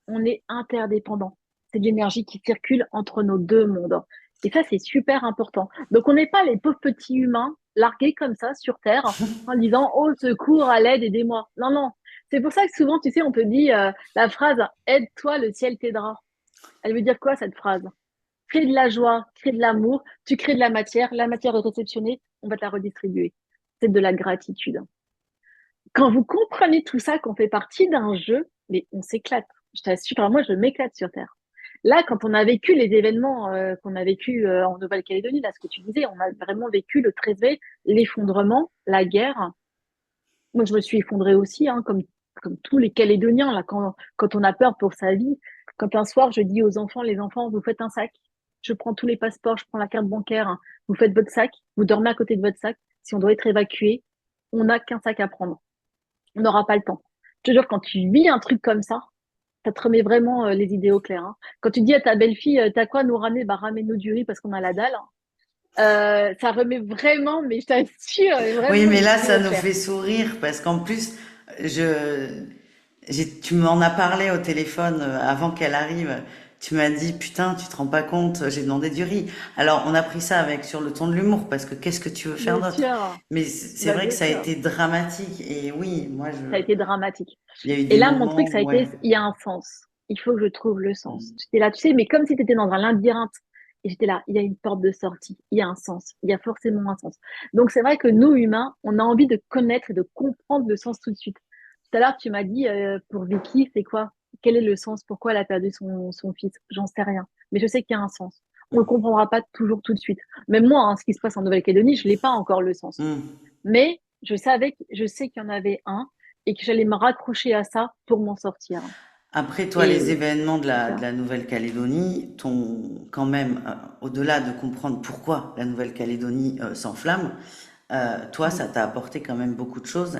On est interdépendants. C'est de l'énergie qui circule entre nos deux mondes. Et ça, c'est super important. Donc on n'est pas les pauvres petits humains largués comme ça sur Terre en disant, oh, secours, à l'aide, aidez-moi. Non, non. C'est pour ça que souvent, tu sais, on te dit la phrase aide-toi, le ciel t'aidera. Elle veut dire quoi cette phrase? Crée de la joie, crée de l'amour, tu crées de la matière est réceptionnée, on va te la redistribuer. C'est de la gratitude. Quand vous comprenez tout ça, qu'on fait partie d'un jeu, mais on s'éclate. Je t'assure, enfin, moi, je m'éclate sur Terre. Là, quand on a vécu les événements qu'on a vécu en Nouvelle-Calédonie, là, ce que tu disais, on a vraiment vécu le 13 mai, l'effondrement, la guerre. Moi, je me suis effondrée aussi, hein, comme tous les Calédoniens, là, quand on a peur pour sa vie. Quand un soir, je dis aux enfants, les enfants, vous faites un sac. Je prends tous les passeports, je prends la carte bancaire. Hein. Vous faites votre sac, vous dormez à côté de votre sac. Si on doit être évacué, on n'a qu'un sac à prendre. On n'aura pas le temps. Je te jure, quand tu vis un truc comme ça te remet vraiment les idées au clair. Hein. Quand tu dis à ta belle-fille, t'as quoi à nous ramener? Bah, ramène-nous du riz parce qu'on a la dalle. Hein. Ça remet vraiment, mais je t'assure, Oui, vraiment mais les là, idées ça au nous clair. fait sourire parce qu'en plus, je, tu m'en as parlé au téléphone avant qu'elle arrive. Tu m'as dit, putain, tu te rends pas compte, j'ai demandé du riz. Alors, on a pris ça avec sur le ton de l'humour parce que qu'est-ce que tu veux faire Bien d'autre? sûr, Mais c'est bah, vrai que bien ça a sûr. été dramatique et oui, moi, Ça a été dramatique. il y a eu Et des là, mon truc, moments, ça a ouais. été, il y a un sens. Il faut que je trouve le sens. J'étais là, tu sais, mais comme si tu étais dans un labyrinthe. Et j'étais là, il y a une porte de sortie, il y a un sens, il y a forcément un sens. Donc c'est vrai que nous, humains, on a envie de connaître et de comprendre le sens tout de suite. Tout à l'heure, tu m'as dit, pour Vicky, c'est quoi? Quel est le sens? Pourquoi elle a perdu son fils? J'en sais rien. Mais je sais qu'il y a un sens. On ne le comprendra pas toujours tout de suite. Même moi, hein, ce qui se passe en Nouvelle-Calédonie, je l'ai pas encore le sens. Hmm. Mais je sais qu'il y en avait un et que j'allais me raccrocher à ça pour m'en sortir. Après, toi, les Et événements c'est de ça. la Nouvelle-Calédonie t'ont quand même, au-delà de comprendre pourquoi la Nouvelle-Calédonie s'enflamme, toi, Mm. ça t'a apporté quand même beaucoup de choses.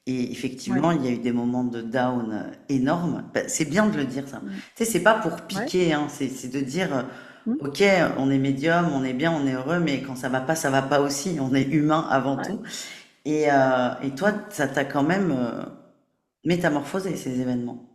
Et Ouais. effectivement, il y a eu des moments de down énormes. Bah, c'est bien de le dire, ça. Mm. Tu sais, c'est pas pour Ouais. piquer, hein, c'est de dire, Mm. ok, on est médium, on est bien, on est heureux, mais quand ça va pas aussi. On est humain avant Ouais. tout. Et toi, ça t'a quand même métamorphosé, ces événements.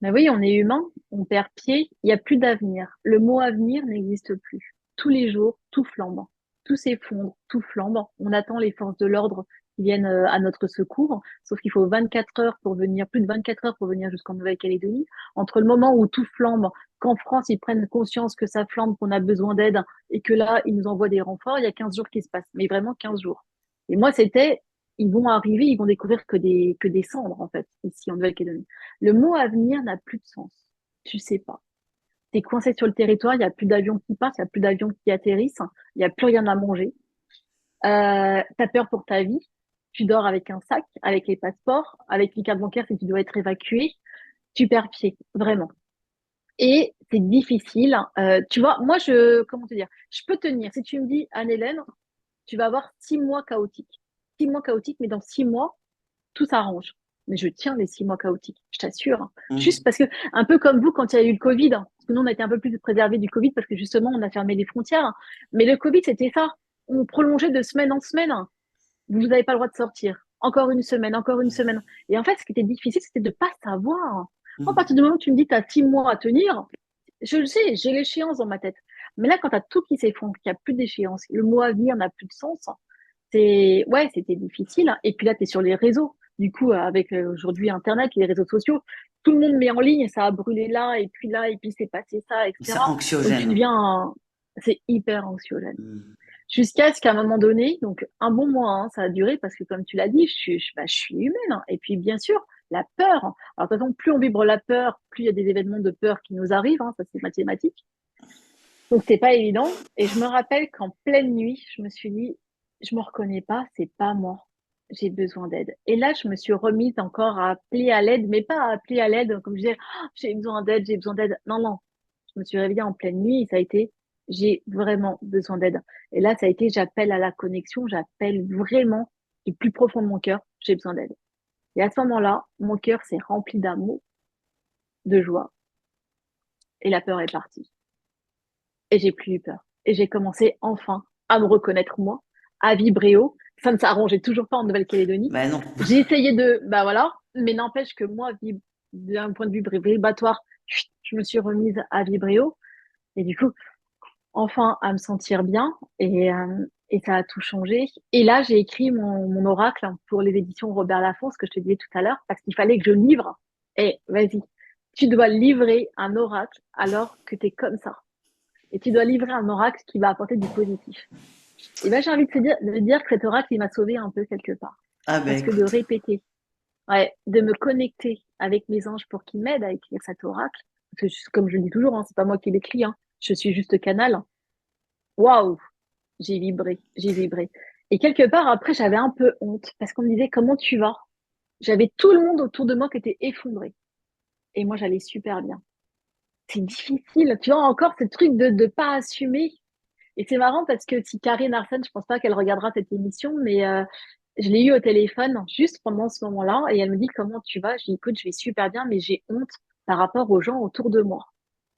Mais oui, on est humain, on perd pied, il n'y a plus d'avenir. Le mot avenir n'existe plus. Tous les jours, tout flambe, tout s'effondre, tout flambe. On attend les forces de l'ordre qui viennent à notre secours, sauf qu'il faut 24 heures pour venir, plus de 24 heures pour venir jusqu'en Nouvelle-Calédonie. Entre le moment où tout flambe, qu'en France, ils prennent conscience que ça flambe, qu'on a besoin d'aide, et que là, ils nous envoient des renforts, il y a 15 jours qui se passent, mais vraiment 15 jours. Et moi, c'était, ils vont arriver, ils vont découvrir que des cendres, en fait, ici en Nouvelle-Calédonie. Le mot avenir n'a plus de sens. Tu sais pas. Tu es coincé sur le territoire, il n'y a plus d'avions qui passent, il n'y a plus d'avions qui atterrissent, il n'y a plus rien à manger. Tu as peur pour ta vie. Tu dors avec un sac, avec les passeports, avec les cartes bancaires si tu dois être évacué. Tu perds pied, vraiment. Et c'est difficile. Tu vois, moi, comment te dire, je peux tenir. Si tu me dis, Anne-Hélène, tu vas avoir 6 mois chaotiques. 6 mois chaotiques, mais dans 6 mois, tout s'arrange. Mais je tiens les 6 mois chaotiques, je t'assure. Hein. Juste Hmm. parce que, un peu comme vous, quand il y a eu le Covid, hein, parce que nous, on a été un peu plus préservés du Covid parce que justement, on a fermé les frontières. Hein. Mais le Covid, c'était ça. On prolongeait de semaine en semaine. Hein. Vous n'avez pas le droit de sortir. Encore une semaine, encore une semaine. Et en fait, ce qui était difficile, c'était de ne pas savoir. Moi, à partir Hmm. du moment où tu me dis, tu as 6 mois à tenir, je le sais, j'ai l'échéance dans ma tête. Mais là, quand tu as tout qui s'effondre, qu'il n'y a plus d'échéance, le mot à venir n'a plus de sens, ouais, c'était difficile. Hein. Et puis là, tu es sur les réseaux. Du coup, avec aujourd'hui Internet, les réseaux sociaux, tout le monde met en ligne, ça a brûlé là, et puis c'est passé ça, C'est etc. Donc tu anxiogène. deviens, c'est hyper anxiogène. Hmm. Jusqu'à ce qu'à un moment donné, donc un bon mois, hein, ça a duré parce que comme tu l'as dit, je suis humaine. Hein. Et puis bien sûr, la peur. Hein. Alors de toute façon, plus on vibre la peur, plus il y a des événements de peur qui nous arrivent. Hein, ça c'est mathématique. Donc c'est pas évident. Et je me rappelle qu'en pleine nuit, je me suis dit, je me reconnais pas, c'est pas moi. J'ai besoin d'aide. Et là, je me suis remise encore à appeler à l'aide, mais pas à appeler à l'aide comme je disais, ah, j'ai besoin d'aide, j'ai besoin d'aide. Non, non. Je me suis réveillée en pleine nuit et ça a été, j'ai vraiment besoin d'aide. Et là, ça a été, j'appelle à la connexion, j'appelle vraiment du plus profond de mon cœur, j'ai besoin d'aide. Et à ce moment-là, mon cœur s'est rempli d'amour, de joie, et la peur est partie. Et j'ai plus eu peur. Et j'ai commencé enfin à me reconnaître moi, à vibrer haut. Ça ne s'arrangeait toujours pas en Nouvelle-Calédonie. Ben non. J'ai essayé de, bah voilà, mais n'empêche que moi, d'un point de vue vibratoire, je me suis remise à vibrer haut. Et du coup, enfin, à me sentir bien. Et ça a tout changé. Et là, j'ai écrit mon oracle pour les éditions Robert Laffont, ce que je te disais tout à l'heure, parce qu'il fallait que je livre. Et vas-y, tu dois livrer un oracle alors que tu es comme ça. Et tu dois livrer un oracle qui va apporter du positif. Et ben, j'ai envie de dire que cet oracle, il m'a sauvé un peu quelque part. Ah ben Parce que de écoute, répéter, ouais, de me connecter avec mes anges pour qu'ils m'aident à écrire cet oracle. Parce que, comme je le dis toujours, hein, c'est pas moi qui l'écris, hein, je suis juste canal. Waouh, j'ai vibré, j'ai vibré. Et quelque part, après, j'avais un peu honte parce qu'on me disait, comment tu vas? J'avais tout le monde autour de moi qui était effondré. Et moi, j'allais super bien. C'est difficile. Tu vois, encore ce truc de pas assumer. Et c'est marrant parce que si Karine Arsène, je pense pas qu'elle regardera cette émission, mais je l'ai eu au téléphone juste pendant ce moment-là et elle me dit, comment tu vas? Je dis, écoute, je vais super bien, mais j'ai honte par rapport aux gens autour de moi.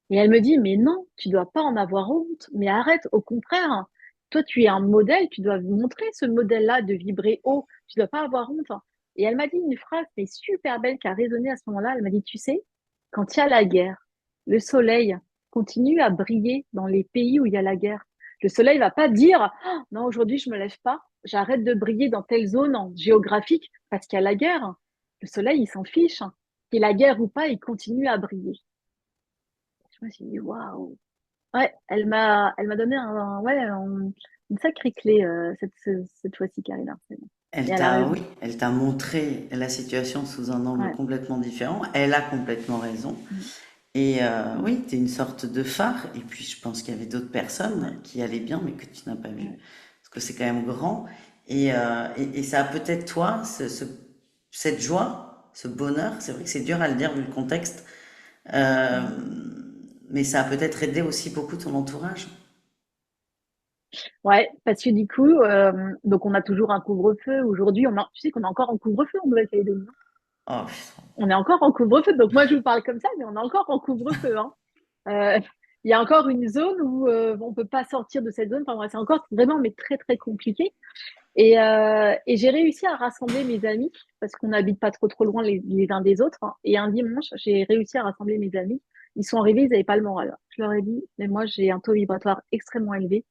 Et elle me dit, mais non, tu dois pas en avoir honte, mais arrête, au contraire, toi, tu es un modèle, tu dois montrer ce modèle-là de vibrer haut, tu dois pas avoir honte. Et elle m'a dit une phrase, mais super belle, qui a résonné à ce moment-là. Elle m'a dit, tu sais, quand il y a la guerre, le soleil continue à briller dans les pays où il y a la guerre. Le soleil va pas dire, ah, non, aujourd'hui, je me lève pas, j'arrête de briller dans telle zone géographique parce qu'il y a la guerre. Le soleil, il s'en fiche. Qu'il y ait la guerre ou pas, il continue à briller. Je me suis dit, waouh. Ouais, elle m'a donné une sacrée clé cette fois-ci, Karine Arsenault. Et elle a oui, raison. elle t'a montré la situation sous un angle Ouais. complètement différent. Elle a complètement raison. Mm, Et mm, oui, tu es une sorte de phare. Et puis, je pense qu'il y avait d'autres ouais, personnes qui allaient bien, mais que tu n'as pas vu. ouais, Parce que c'est quand même grand. Et ça a peut-être, toi, cette joie, ce bonheur, c'est vrai que c'est dur à le dire vu le contexte, euh, mm. mais ça a peut-être aidé aussi beaucoup ton entourage. Ouais, parce que du coup, donc on a toujours un couvre-feu. Aujourd'hui, tu sais qu'on est encore en couvre-feu en Nouvelle-Calédonie, hein. Oh, putain. On est encore en couvre-feu. Donc moi, je vous parle comme ça, mais on est encore en couvre-feu, hein. Euh, il y a encore une zone où on peut pas sortir de cette zone. Enfin, bref, c'est encore vraiment mais très très compliqué. Et j'ai réussi à rassembler mes amis parce qu'on n'habite pas trop trop loin les uns des autres, hein. Et un dimanche, j'ai réussi à rassembler mes amis. Ils sont arrivés, ils n'avaient pas le moral. Je leur ai dit, mais moi j'ai un taux vibratoire extrêmement élevé.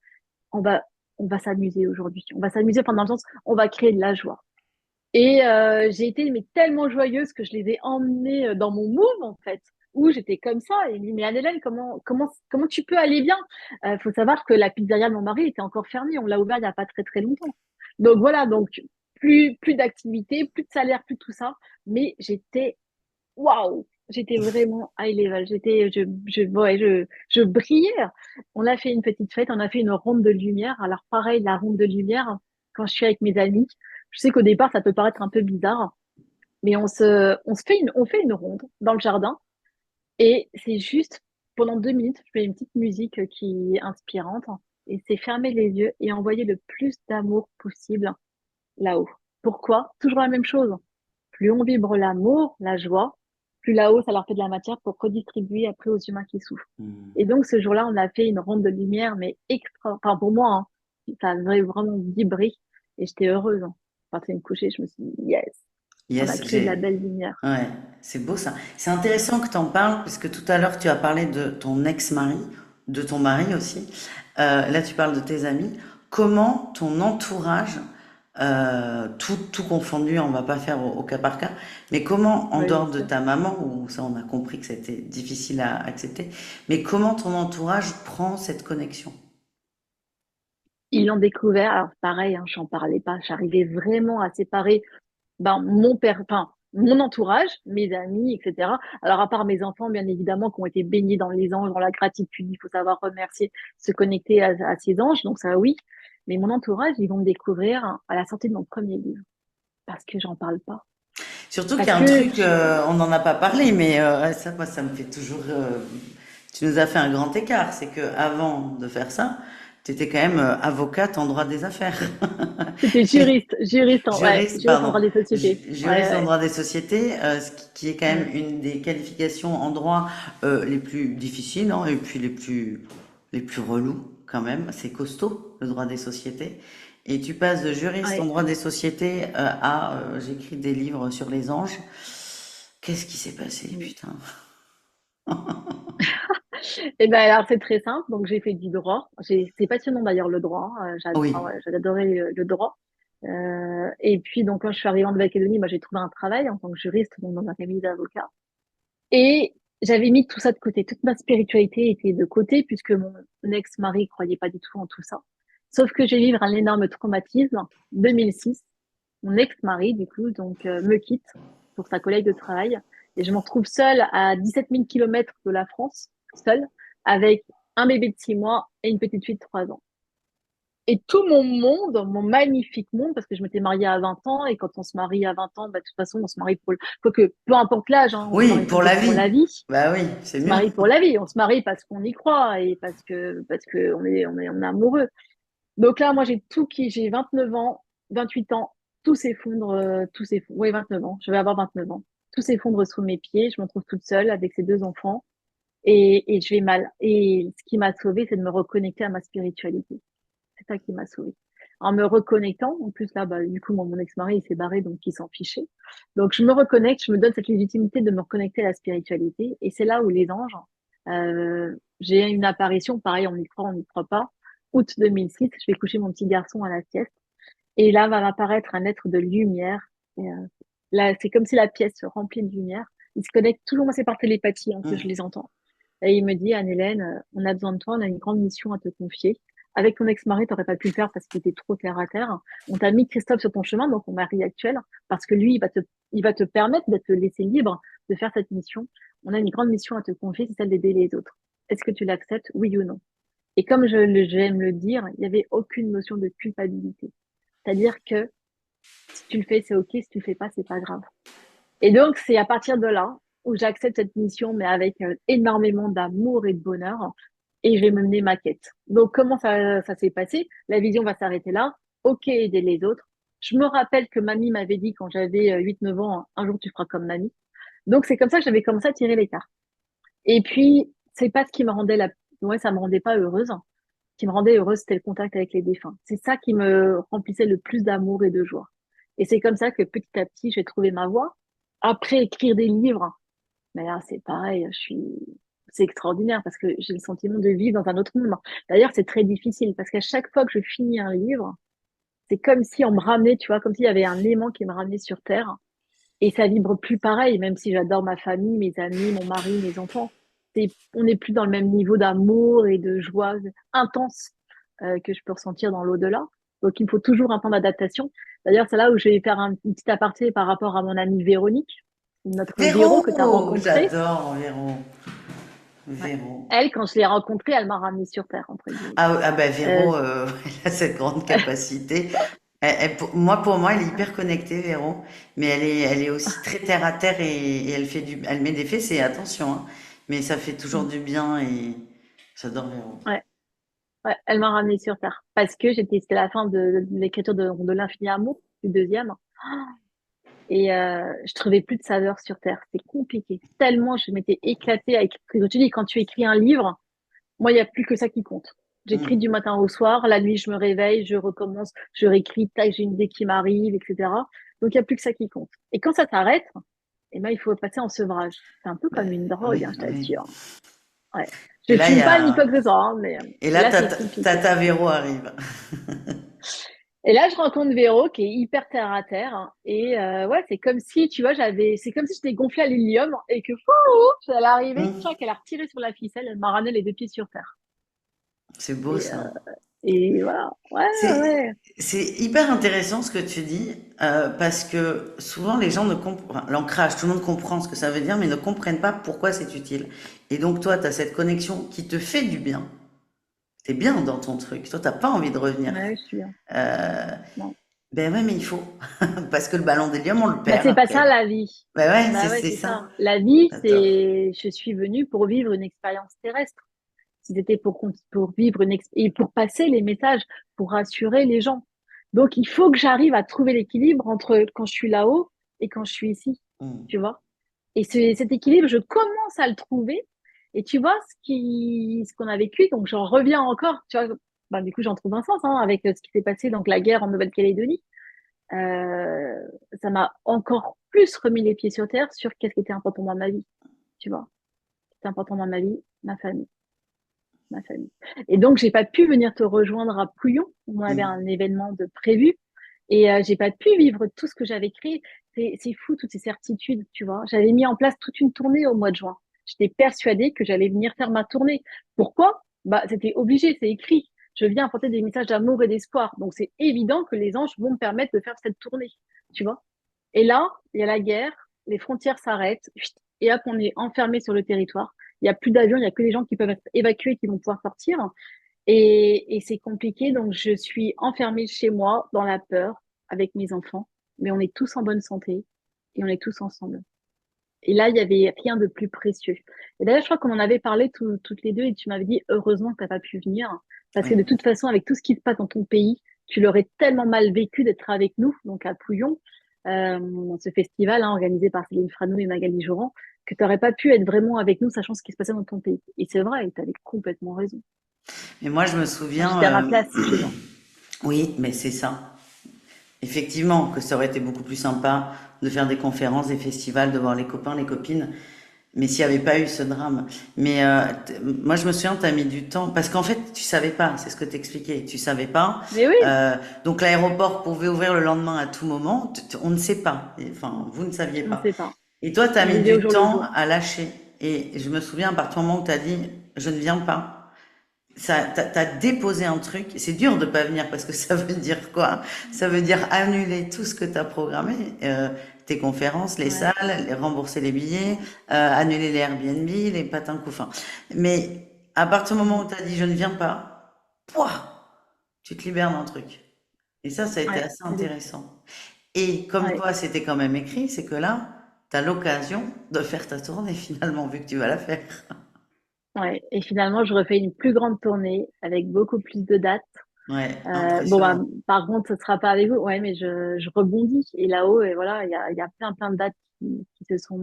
On va, on va s'amuser aujourd'hui. On va s'amuser pendant le sens, on va créer de la joie. Et j'ai été mais tellement joyeuse que je les ai emmenés dans mon move en fait, où j'étais comme ça. Et ils me dit, mais Anne-Hélène, comment tu peux aller bien? Faut savoir que la pizzeria de mon mari était encore fermée. On l'a ouvert il n'y a pas très très longtemps. Donc voilà, donc plus d'activité, plus de salaire, plus tout ça. Mais j'étais waouh, j'étais vraiment high level. Ouais, je brillais. On a fait une petite fête, on a fait une ronde de lumière. Alors pareil, la ronde de lumière, quand je suis avec mes amis, je sais qu'au départ, ça peut paraître un peu bizarre, mais on fait une ronde dans le jardin et c'est juste pendant 2 minutes, je mets une petite musique qui est inspirante et c'est fermer les yeux et envoyer le plus d'amour possible là-haut. Pourquoi? Toujours la même chose. Plus on vibre l'amour, la joie, plus là-haut, ça leur fait de la matière pour redistribuer après aux humains qui souffrent. Hmm. Et donc, ce jour-là, on a fait une ronde de lumière, mais extra, enfin, pour moi, hein, ça avait vraiment vibré et j'étais heureuse, hein. Quand c'est me coucher, je me suis dit, yes, on a Yes, créé de la belle lumière. ouais, c'est beau ça. C'est intéressant que tu en parles parce que tout à l'heure tu as parlé de ton ex-mari, de ton mari aussi. Là tu parles de tes amis. Comment ton entourage, tout confondu, on va pas faire au cas par cas, mais comment en Oui, bien dehors de sûr. ta maman, où ça on a compris que c'était difficile à accepter, mais comment ton entourage prend cette connexion? Ils l'ont découvert, alors pareil, hein, j'en parlais pas, j'arrivais vraiment à séparer ben, enfin, mon entourage, mes amis, etc. Alors, à part mes enfants, bien évidemment, qui ont été baignés dans les anges, dans la gratitude, il faut savoir remercier, se connecter à ces anges, donc ça, oui. Mais mon entourage, ils vont me découvrir à la sortie de mon premier livre, parce que j'en parle pas. Surtout qu'il y Parce a un que, truc, on n'en a pas parlé, mais ça, moi, ça me fait toujours. Tu nous as fait un grand écart, c'est que avant de faire ça, tu étais quand même avocate en droit des affaires. c'était Et juriste, juriste en pardon, droit des sociétés. juriste en Ouais. droit des sociétés, qui est quand même Mm. une des qualifications en droit les plus difficiles, hein, et puis les plus relous quand même. C'est costaud, le droit des sociétés. Et tu passes de juriste en Ouais. droit des sociétés à j'écris des livres sur les anges. Qu'est-ce qui s'est passé, Mm. putain? Et ben alors c'est très simple. Donc j'ai fait du droit. C'est passionnant d'ailleurs le droit, hein. Oui. Ouais, j'ai adoré le droit. Et puis donc quand je suis arrivée en Nouvelle-Calédonie, moi j'ai trouvé un travail en tant que juriste donc, dans un cabinet d'avocats. Et j'avais mis tout ça de côté. Toute ma spiritualité était de côté puisque mon ex-mari croyait pas du tout en tout ça. Sauf que j'ai vécu un énorme traumatisme. 2006, mon ex-mari du coup donc me quitte pour sa collègue de travail et je me retrouve seule à 17 000 kilomètres de la France, seule, avec un bébé de 6 mois et une petite fille de 3 ans. Et tout mon monde, mon magnifique monde, parce que je m'étais mariée à 20 ans, et quand on se marie à 20 ans, bah, de toute façon, on se marie quoique, peu importe l'âge, hein, on se Oui, marie pour toujours la pour vie. la vie. Bah oui, c'est On se mieux. marie pour la vie. On se marie parce qu'on y croit et parce que on est amoureux. Donc là, moi, j'ai 29 ans, 28 ans, tout s'effondre. Oui, 29 ans. Je vais avoir 29 ans. Tout s'effondre sous mes pieds. Je me trouve toute seule avec ces deux enfants et je vais mal. Et ce qui m'a sauvée, c'est de me reconnecter à ma spiritualité. C'est ça qui m'a sauvée. En me reconnectant, en plus là, bah, du coup, mon ex-mari, il s'est barré, donc il s'en fichait. Donc je me reconnecte, je me donne cette légitimité de me reconnecter à la spiritualité. Et c'est là où les anges, j'ai une apparition, pareil, on y croit, on n'y croit pas. Août 2006, je vais coucher mon petit garçon à la sieste. Et là va m'apparaître un être de lumière. Et, là, c'est comme si la pièce se remplit de lumière. Il se connecte toujours, moi c'est par télépathie hein, que je Mm. les entends. Et il me dit, Anne-Hélène, on a besoin de toi, on a une grande mission à te confier. Avec ton ex-mari, tu n'aurais pas pu le faire parce qu'il était trop terre à terre. On t'a mis Christophe sur ton chemin, donc mon mari actuel, parce que lui, il va te permettre de te laisser libre de faire cette mission. On a une grande mission à te confier, c'est celle d'aider les autres. Est-ce que tu l'acceptes, oui ou non? Et comme j'aime le dire, il n'y avait aucune notion de culpabilité. C'est-à-dire que si tu le fais, c'est OK, si tu le fais pas, c'est pas grave. Et donc, c'est à partir de là où j'accepte cette mission, mais avec énormément d'amour et de bonheur, et je vais mener ma quête. Donc, comment ça s'est passé? La vision va s'arrêter là. OK, aider les autres. Je me rappelle que mamie m'avait dit quand j'avais 8-9 ans, un jour tu feras comme mamie. Donc, c'est comme ça que j'avais commencé à tirer les cartes. Et puis, c'est pas ce qui me rendait ouais, ça me rendait pas heureuse. Ce qui me rendait heureuse, c'était le contact avec les défunts. C'est ça qui me remplissait le plus d'amour et de joie. Et c'est comme ça que petit à petit, j'ai trouvé ma voie. Après, écrire des livres, mais là, c'est pareil, c'est extraordinaire parce que j'ai le sentiment de vivre dans un autre monde. D'ailleurs, c'est très difficile parce qu'à chaque fois que je finis un livre, c'est comme si on me ramenait, tu vois, comme s'il y avait un aimant qui me ramenait sur Terre. Et ça vibre plus pareil, même si j'adore ma famille, mes amis, mon mari, mes enfants. On n'est plus dans le même niveau d'amour et de joie intense que je peux ressentir dans l'au-delà. Donc, il me faut toujours un temps d'adaptation. D'ailleurs, c'est là où je vais faire une petite aparté par rapport à mon amie Véronique, notre Véro que tu as Véro, rencontré. j'adore Véro. Ouais. Véro. Elle, quand je l'ai rencontrée, elle m'a ramenée sur Terre, entre guillemets. Ah bah Euh, Véro, elle a cette grande capacité. Pour moi, elle est hyper connectée, Véro, mais elle est aussi très terre à terre et elle met des fessées, attention, hein. Mais ça fait toujours du bien et j'adore Véro. ouais, ouais, elle m'a ramenée sur Terre parce que c'était la fin de l'écriture de l'Infini Amour, du deuxième. Et je trouvais plus de saveur sur Terre. C'était compliqué. Tellement je m'étais éclatée à écrire. Comme tu dis, quand tu écris un livre, moi, il n'y a plus que ça qui compte. J'écris du Mm. matin au soir. La nuit, je me réveille, je recommence, je réécris, tac, j'ai une idée qui m'arrive, etc. Donc, il n'y a plus que ça qui compte. Et quand ça s'arrête, eh ben, il faut passer en sevrage. C'est un peu Bah, comme une drogue, oui, hein, je oui. t'assure. Ouais. Et Je là, il y fume pas ni a, quoi que ce soit, hein, mais et et là, là, c'est compliqué. Tata Véro arrive. Et là, je rencontre Véro qui est hyper terre à terre. Hein. Et ouais, c'est comme si, tu vois, c'est comme si j'étais gonflée à l'hélium et que, fou, elle est arrivée, tchac, Mm. elle a retiré sur la ficelle, elle m'a ramené les deux pieds sur terre. C'est beau Et, ça. voilà, ouais, C'est, ouais. c'est hyper intéressant ce que tu dis, parce que souvent les gens ne comprennent, enfin, l'ancrage, tout le monde comprend ce que ça veut dire, mais ne comprennent pas pourquoi c'est utile. Et donc toi, tu as cette connexion qui te fait du bien. T'es bien dans ton truc. Toi, t'as pas envie de revenir. Ouais, je suis bien. Euh, Non. ben ouais, mais il faut. Parce que le ballon d'hélium, on le Bah, perd c'est pas ça après. la vie. Ben ouais, Bah ouais, c'est c'est ça. ça. La vie, J'adore. c'est, je suis venue pour vivre une expérience terrestre. Si c'était pour vivre et pour passer les messages, pour rassurer les gens. Donc, il faut que j'arrive à trouver l'équilibre entre quand je suis là-haut et quand je suis ici, Mm. tu vois. Et cet équilibre, je commence à le trouver. Et tu vois, ce qu'on a vécu, donc j'en reviens encore, tu vois. Bah, du coup, j'en trouve un sens, hein, avec ce qui s'est passé, donc la guerre en Nouvelle-Calédonie. Euh, Ça m'a encore plus remis les pieds sur terre sur qu'est-ce qui était important dans ma vie, tu vois. Ce qui était important dans ma vie, ma famille. ma famille. Et donc, j'ai pas pu venir te rejoindre à Pouillon. On avait Mm. un événement de prévu et j'ai pas pu vivre tout ce que j'avais créé. C'est fou, toutes ces certitudes, tu vois. J'avais mis en place toute une tournée au mois de juin. J'étais persuadée que j'allais venir faire ma tournée. Pourquoi? Bah, c'était obligé, c'est écrit. Je viens apporter des messages d'amour et d'espoir. Donc, c'est évident que les anges vont me permettre de faire cette tournée, tu vois. Et là, il y a la guerre, les frontières s'arrêtent, et hop, on est enfermé sur le territoire. Il n'y a plus d'avions, il n'y a que les gens qui peuvent être évacués qui vont pouvoir sortir. Et c'est compliqué, donc je suis enfermée chez moi dans la peur avec mes enfants. Mais on est tous en bonne santé et on est tous ensemble. Et là, il y avait rien de plus précieux. Et d'ailleurs, je crois qu'on en avait parlé toutes les deux et tu m'avais dit heureusement que tu n'as pas pu venir. Parce que Oui. de toute façon, avec tout ce qui se passe dans ton pays, tu l'aurais tellement mal vécu d'être avec nous, donc à Pouillon, dans ce festival organisé par Céline Frano et Magali Joran, que tu n'aurais pas pu être vraiment avec nous, sachant ce qui se passait dans ton pays. Et c'est vrai, tu avais complètement raison. Mais moi, je me Moi, souviens, j'étais à ma place, je sais. oui, mais c'est ça. Effectivement, que ça aurait été beaucoup plus sympa de faire des conférences, des festivals, de voir les copains, les copines. Mais s'il n'y avait pas eu ce drame. Mais moi, je me souviens, tu as mis du temps. Parce qu'en fait, tu savais pas. C'est ce que t'expliquais. Tu savais pas. Mais oui, Donc, l'aéroport pouvait ouvrir le lendemain à tout moment. On ne sait pas. Enfin, vous ne saviez on ne pas. sait pas. Et toi, tu as On mis vivait au du jour le temps jour. à lâcher. Et je me souviens, à partir du moment où tu as dit, je ne viens pas, ça, t'as déposé un truc. C'est dur de pas venir parce que ça veut dire quoi? Ça veut dire annuler tout ce que tu as programmé, tes conférences, les Ouais, salles, les rembourser les billets, annuler les Airbnb, les patins couffins. Mais à partir du moment où tu as dit je ne viens pas, pouah, tu te libères d'un truc. Et ça a été ouais, assez intéressant. Et comme ouais. quoi c'était quand même écrit, c'est que là, tu as l'occasion de faire ta tournée finalement, vu que tu vas la faire. Ouais. Et finalement, je refais une plus grande tournée avec beaucoup plus de dates. Ouais, Bon, bah, impressionnant. par contre, ce sera pas avec vous. Ouais, mais je rebondis. Et là-haut, et voilà, il y a plein de dates qui se sont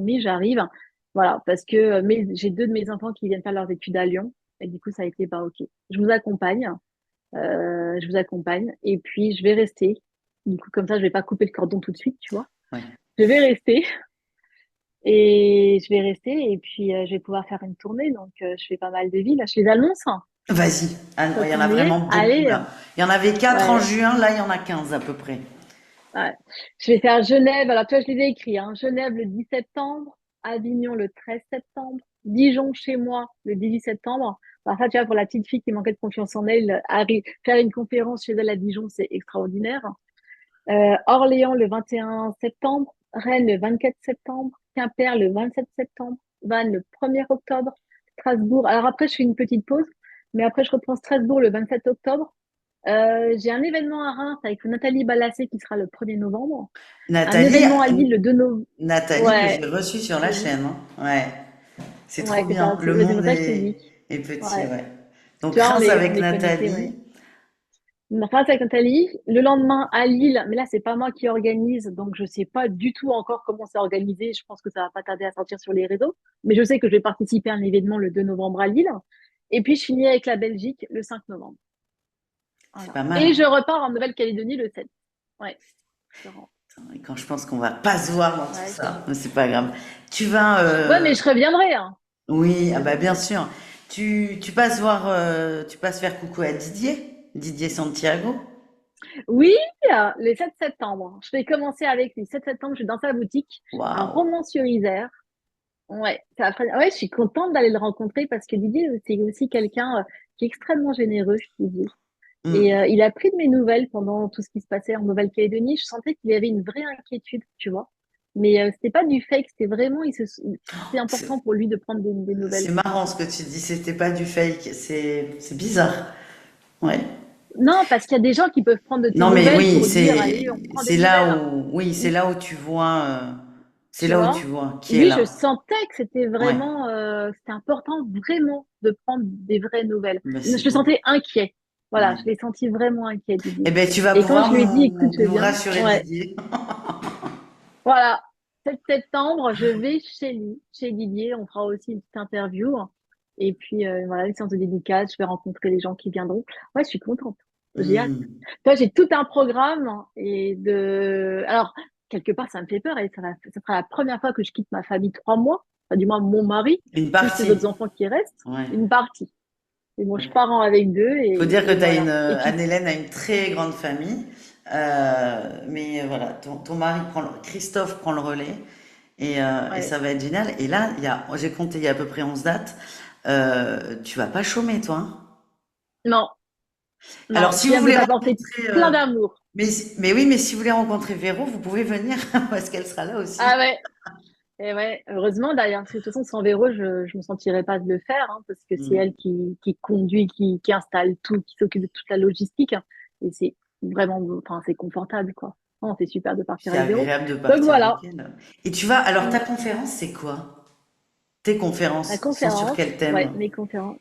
mis. J'arrive. Voilà, parce que j'ai deux de mes enfants qui viennent faire leurs études à Lyon. Et du coup, ça a été, bah, ok. Je vous accompagne. Je vous accompagne. Et puis, je vais rester. Du coup, comme ça, je vais pas couper le cordon tout de suite, tu vois. Ouais. Je vais rester. Et je vais rester. Et puis, je vais pouvoir faire une tournée. Donc, je fais pas mal de villes. Je les annonce. Vas-y. Ah, Ça ouais, il y en a tombe bien. vraiment beaucoup Allez. là. Il y en avait 4 en Ouais. juin, là il y en a 15 à peu près. Ouais. Je vais faire Genève. Alors, tu vois, je les ai écrits, hein. Genève le 10 septembre, Avignon le 13 septembre, Dijon chez moi le 18 septembre. Alors, ça, tu vois, pour la petite fille qui manquait de confiance en elle, faire une conférence chez elle à Dijon, c'est extraordinaire. Orléans le 21 septembre, Rennes le 24 septembre, Quimper le 27 septembre, Vannes le 1er octobre, Strasbourg. Alors après, je fais une petite pause, mais après, je reprends Strasbourg le 27 octobre. J'ai un événement à Reims avec Nathalie Balassé qui sera le 1er novembre. Un Nathalie, événement à Lille le 2 novembre. Nathalie que Ouais, j'ai reçue sur la j'ai vu. chaîne, hein. Ouais, c'est trop Ouais, que t'as bien. reçu. Le Ouais, c'est monde pour ça que je t'ai dit. est petit, Ouais. ouais. Donc Tu vois, Reims on avec est connectés, ouais. Nathalie. On a fait avec Nathalie. Le lendemain à Lille, mais là, c'est pas moi qui organise, donc je sais pas du tout encore comment c'est organisé. Je pense que ça va pas tarder à sortir sur les réseaux. Mais je sais que je vais participer à un événement le 2 novembre à Lille. Et puis, je finis avec la Belgique le 5 novembre. C'est Voilà. pas Et mal. je repars en Nouvelle-Calédonie le 7. Ouais, je rentre. Et quand je pense qu'on va pas se voir dans tout Ouais, ça, mais c'est pas grave. Tu vas, ouais, mais je reviendrai, hein. oui, Je ah bah bien reviendrai. sûr. Tu passes voir, tu passes faire coucou à Didier Santiago. Oui, le 7 septembre. Je vais commencer avec lui. 7 septembre, je suis dans sa boutique à Waouh. Romans-sur-Isère. Ouais, ouais, je suis contente d'aller le rencontrer parce que Didier, c'est aussi quelqu'un qui est extrêmement généreux, Didier. Et Hmm. il a pris de mes nouvelles pendant tout ce qui se passait en Nouvelle-Calédonie. Je sentais qu'il y avait une vraie inquiétude, tu vois. Mais c'était pas du fake, c'était vraiment, c'était C'est important pour lui de prendre des nouvelles. c'est marrant ce que tu dis, c'était pas du fake, c'est bizarre. Ouais. Non, parce qu'il y a des gens qui peuvent prendre de tes Non mais nouvelles oui, pour dire, allez, on prend des c'est là nouvelles. où oui, c'est là où tu vois c'est Tu là où tu vois? vois qui est Lui, je là. sentais que Ouais. c'était important vraiment de prendre des vraies nouvelles. Ben, Je c'est le beau. sentais inquiet. Voilà, Ouais. je l'ai senti vraiment inquiet, Eh Didier. ben tu vas Et quand pouvoir je lui ai dit, écoute, je nous viens, rassurer ouais, Didier. voilà. 7 septembre, je vais chez lui, chez Didier. On fera aussi une petite interview. Et puis, voilà, une séance de dédicace. Je vais rencontrer les gens qui viendront. Ouais, je suis contente. J'ai hâte. Hmm. Toi, j'ai tout un programme alors, quelque part, ça me fait peur et ça sera la première fois que je quitte ma famille 3 mois. enfin, du moins mon mari, Une plus les partie. autres enfants qui restent, Ouais. une partie. Et bon, je Ouais. pars avec deux Faut dire que et t'as voilà. Et puis, Anne-Hélène a une très grande famille. Mais voilà, ton mari Christophe prend le relais et ouais, ça va être génial. Et là, j'ai compté, il y a à peu près 11 dates. Tu vas pas chômer, toi, hein. non, Alors, non, je si vous viens de voulez t'apporter rencontrer, plein d'amour. mais oui, mais si vous voulez rencontrer Véro, vous pouvez venir parce qu'elle sera là aussi. Ah ouais, et ouais, heureusement d'ailleurs, parce que de toute façon, sans Véro, je me sentirais pas de le faire, hein, parce que c'est elle Mm. qui conduit, qui installe tout, qui s'occupe de toute la logistique, hein. Et c'est vraiment, enfin, c'est confortable, quoi. Non, c'est super de partir C'est avec Véro. agréable de Donc partir avec voilà, elle. Et tu vas, alors ta Mm. conférence, c'est quoi? Tes La conférences sont sur conférence, quel ouais, thème? mes conférences.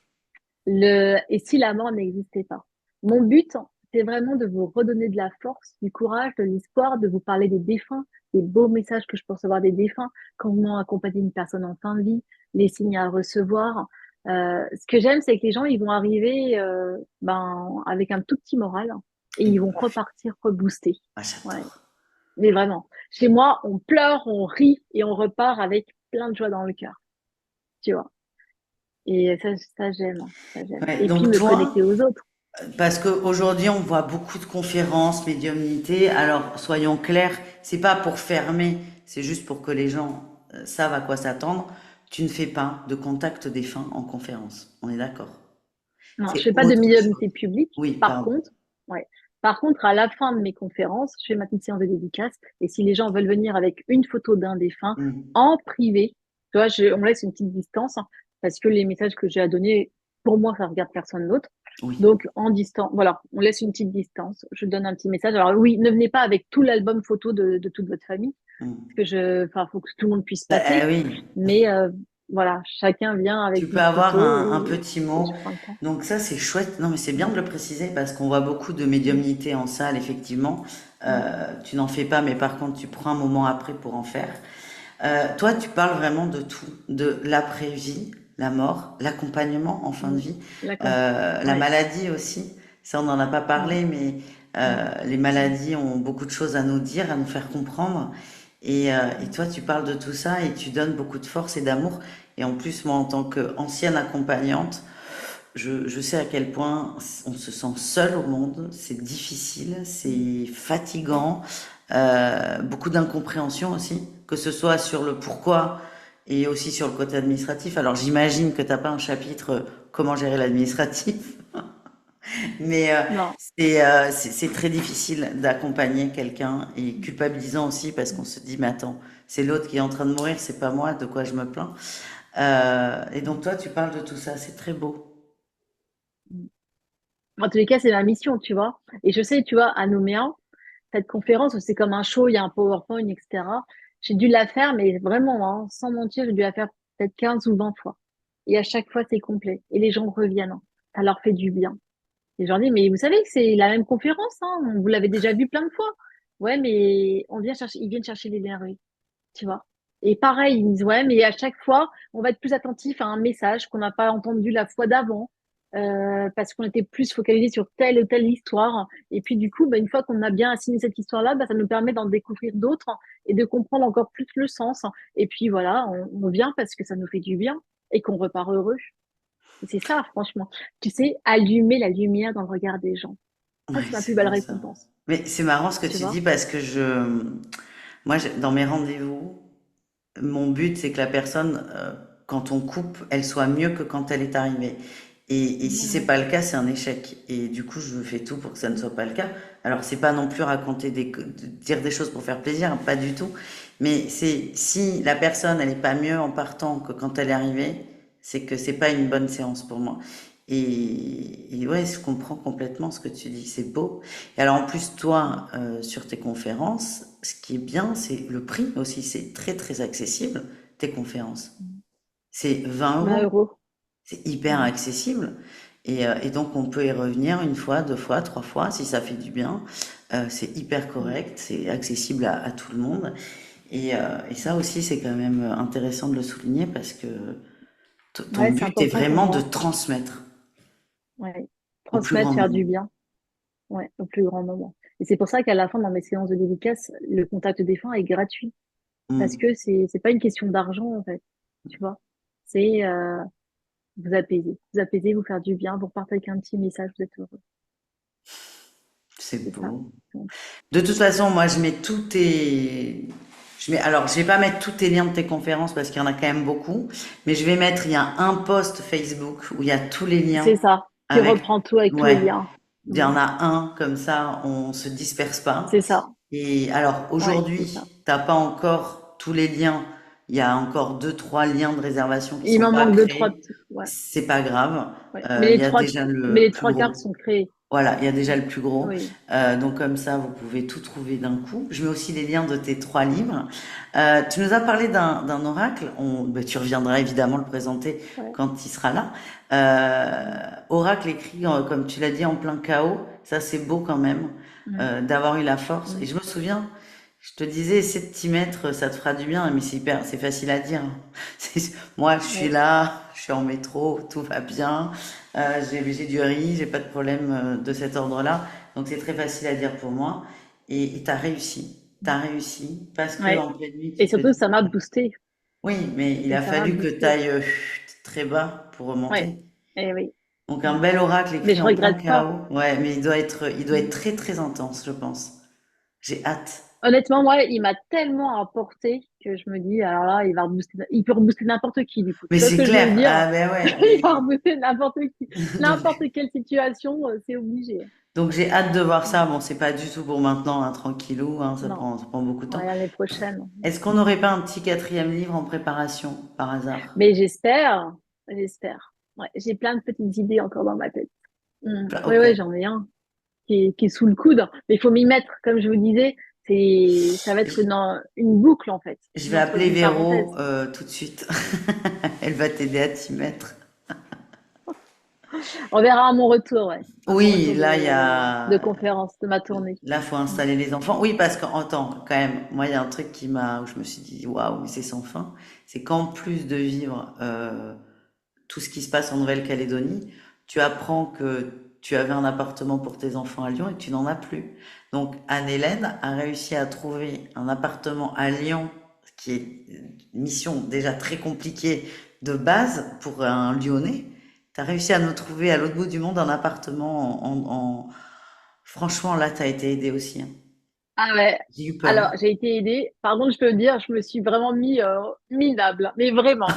Et si la mort n'existait pas? Mon but, c'est vraiment de vous redonner de la force, du courage, de l'espoir, de vous parler des défunts, des beaux messages que je peux recevoir des défunts, comment accompagner une personne en fin de vie, les signes à recevoir. Ce que j'aime, c'est que les gens, ils vont arriver avec un tout petit moral et Et ils vont confiance. repartir reboostés. Ah, Ouais, j'adore. mais vraiment. Chez moi, on pleure, on rit et on repart avec plein de joie dans le cœur, tu vois. Et ça j'aime, ça j'aime. Ouais, Et puis donc me toi, connecter aux autres. parce qu'aujourd'hui on voit beaucoup de conférences, médiumnité, alors soyons clairs, c'est pas pour fermer, c'est juste pour que les gens savent à quoi s'attendre. Tu ne fais pas de contact défunt en conférence, on est d'accord? Non, je C'est fais pas de autre chose. médiumnité publique. Oui, Par pardon. contre, ouais. Par contre, à la fin de mes conférences, je fais ma petite séance de dédicace. Et si les gens veulent venir avec une photo d'un défunt Mm. en privé, tu vois, on laisse une petite distance, hein, parce que les messages que j'ai à donner, pour moi, ça regarde personne d'autre. Oui. Donc, en distance, voilà, on laisse une petite distance. Je donne un petit message. Alors oui, ne venez pas avec tout l'album photo de toute votre famille, parce Mm. que enfin, faut que tout le monde puisse Bah, passer. oui. Mais voilà, chacun vient Tu avec peux une avoir photo un petit et mot. je prends le temps. Donc ça, c'est chouette. Non, mais c'est bien de le préciser parce qu'on voit beaucoup de Mm, médiumnité en salle, effectivement. mm. Tu n'en fais pas, mais par contre, tu prends un moment après pour en faire. Toi, tu parles vraiment de tout, de l'après-vie, la mort, l'accompagnement en fin de Mm. vie, la Ouais. maladie aussi. Ça, on n'en a pas Mm. parlé, mais Mm. les maladies ont beaucoup de choses à nous dire, à nous faire comprendre. Et toi, tu parles de tout ça et tu donnes beaucoup de force et d'amour. Et en plus, moi, en tant qu'ancienne accompagnante, je sais à quel point on se sent seul au monde, c'est difficile, Mm. c'est fatigant, beaucoup d'incompréhension aussi, que ce soit sur le pourquoi et aussi sur le côté administratif. Alors j'imagine que t'as pas un chapitre comment gérer l'administratif, mais Non. c'est très difficile d'accompagner quelqu'un et culpabilisant aussi parce qu'on se dit mais attends, c'est l'autre qui est en train de mourir, c'est pas moi, de quoi je me plains. Et donc toi tu parles de tout ça, c'est très beau. Mm. En tous les cas, c'est ma mission, tu vois. Et je sais, tu vois, à Nouméa, cette conférence, c'est comme un show, il y a un PowerPoint, etc. J'ai dû la faire, mais vraiment, hein, sans mentir, j'ai dû la faire peut-être 15 ou 20 fois. Et à chaque fois, c'est complet. Et les gens reviennent, hein. Ça leur fait du bien. Et je leur dis, mais vous savez que c'est la même conférence, hein. Vous l'avez déjà vu plein de fois. Ouais, mais ils viennent chercher l'énergie, tu vois. Et pareil, ils me disent, ouais, mais à chaque fois, on va être plus attentif à un message qu'on n'a pas entendu la fois d'avant, parce qu'on était plus focalisé sur telle ou telle histoire. Et puis, du coup, bah, une fois qu'on a bien assigné cette histoire-là, bah, ça nous permet d'en découvrir d'autres et de comprendre encore plus le sens. Et puis, voilà, on vient parce que ça nous fait du bien et qu'on repart heureux. Et c'est ça, franchement. Tu sais, allumer la lumière dans le regard des gens. Ça, Ouais, c'est ma plus c'est belle beau ça. récompense. Mais c'est marrant ce que Tu tu vois? dis parce que moi, dans mes rendez-vous, mon but c'est que la personne, quand on coupe, elle soit mieux que quand elle est arrivée. Et si c'est Ouais. pas le cas, c'est un échec. Et du coup, je fais tout pour que ça ne soit pas le cas. Alors, c'est pas non plus raconter dire des choses pour faire plaisir, hein, pas du tout. Mais c'est si la personne, elle est pas mieux en partant que quand elle est arrivée, c'est que c'est pas une bonne séance pour moi. Et ouais, je comprends complètement ce que tu dis. C'est beau. Et alors, en plus, toi, sur tes conférences, ce qui est bien, c'est le prix aussi. C'est très, très accessible, tes conférences. C'est 20 20 euros. euros. C'est hyper Ouais. accessible. Et donc, on peut y revenir une fois, deux fois, trois fois, si ça fait du bien. C'est hyper correct, c'est accessible à tout le monde. Et ça aussi, c'est quand même intéressant de le souligner parce que ton Ouais, c'est but est important pour vraiment de moi. transmettre Ouais. au plus Transmettre, grand faire nombre. du bien. Ouais, au plus grand moment. Et c'est pour ça qu'à la fin, dans mes séances de dédicace, le contact défunt est gratuit. Parce Mm. que c'est pas une question d'argent, en fait. tu vois. C'est vous apaiser, vous faire du bien, vous repartez avec un petit message, vous êtes heureux. C'est C'est ça. beau. Donc, De toute façon, moi, je mets tous tes... Alors, je vais pas mettre tous tes liens de tes conférences parce qu'il y en a quand même beaucoup, mais je vais mettre, il y a un post Facebook où il y a tous les liens c'est ça, qui avec, reprend tout avec tous les ouais, liens. il y Mm. en a un, comme ça, on se disperse pas. C'est ça. Et alors, Ouais, c'est ça. aujourd'hui, t'as pas encore tous les liens. Il y a encore deux, trois liens de réservation qui Il sont m'en pas manque deux, trois créés. petits. Ouais, C'est pas grave. ouais. Il y a déjà Mais le les plus trois quarts gros. sont créés. Voilà, il y a déjà le plus gros. Oui. Donc comme ça, vous pouvez tout trouver d'un coup. Je mets aussi les liens de tes trois livres. Tu nous as parlé d'un oracle. Tu reviendras évidemment le présenter Ouais. quand il sera là. Oracle écrit, comme tu l'as dit, en plein chaos. Ça, c'est beau quand même Mm. d'avoir eu la force. Et Mm. je me souviens, je te disais, essaie de t'y mettre, ça te fera du bien. Mais c'est facile à dire. Moi, je suis Ouais. là, je suis en métro, tout va bien. J'ai du riz, j'ai pas de problème de cet ordre-là. Donc c'est très facile à dire pour moi. Et t'as réussi. T'as réussi parce que Ouais. en pleine nuit, Et tu te surtout, ça m'a dis, boosté. oui, mais il Et a ça m'a fallu que boosté. t'ailles très bas pour Ouais. remonter. Et oui. Donc un Mm. bel oracle Mais écrit je en plein regrette pas. chaos. Ouais, mais il doit être Mm. très très intense, je pense. J'ai hâte. Honnêtement, moi, il m'a tellement apporté que je me dis, alors là, il peut rebooster n'importe qui, du coup. Mais Tu vois ce c'est que je veux clair. dire? Ah ben ouais, Il va mais rebooster n'importe qui. donc N'importe quelle situation, c'est obligé. donc j'ai hâte de voir ça. Mm. Bon, c'est pas du tout pour maintenant, hein, tranquillou, hein, Non. ça prend beaucoup de temps. Ouais, l'année prochaine. Est-ce qu'on n'aurait pas un petit quatrième livre en préparation, par hasard? Mais j'espère. Ouais, j'ai plein de petites idées encore dans ma tête. Mm. Oui, Ok. oui, j'en ai un qui est sous le coude. Mais il faut m'y mettre, comme je vous disais. Ça va être Je, une boucle, en fait. je vais appeler Une Véro parenthèse. tout de suite. Elle va t'aider à t'y mettre. On verra à mon retour, ouais. À mon Oui, retour là, de conférence, de ma tournée. là, faut Mm. installer les enfants. Oui, parce qu'en temps, quand même, moi, il y a un truc où je me suis dit, waouh, mais c'est sans fin. C'est qu'en plus de vivre tout ce qui se passe en Nouvelle-Calédonie, tu apprends que tu avais un appartement pour tes enfants à Lyon et que tu n'en as plus. Donc, Anne-Hélène a réussi à trouver un appartement à Lyon, ce qui est une mission déjà très compliquée de base pour un Lyonnais. Tu as réussi à nous trouver à l'autre bout du monde un appartement Franchement, là, t'as été aidée aussi, hein. Ah ouais. J'ai eu peur. Alors, j'ai été aidée. Pardon, je peux le dire, je me suis vraiment minable, mais vraiment.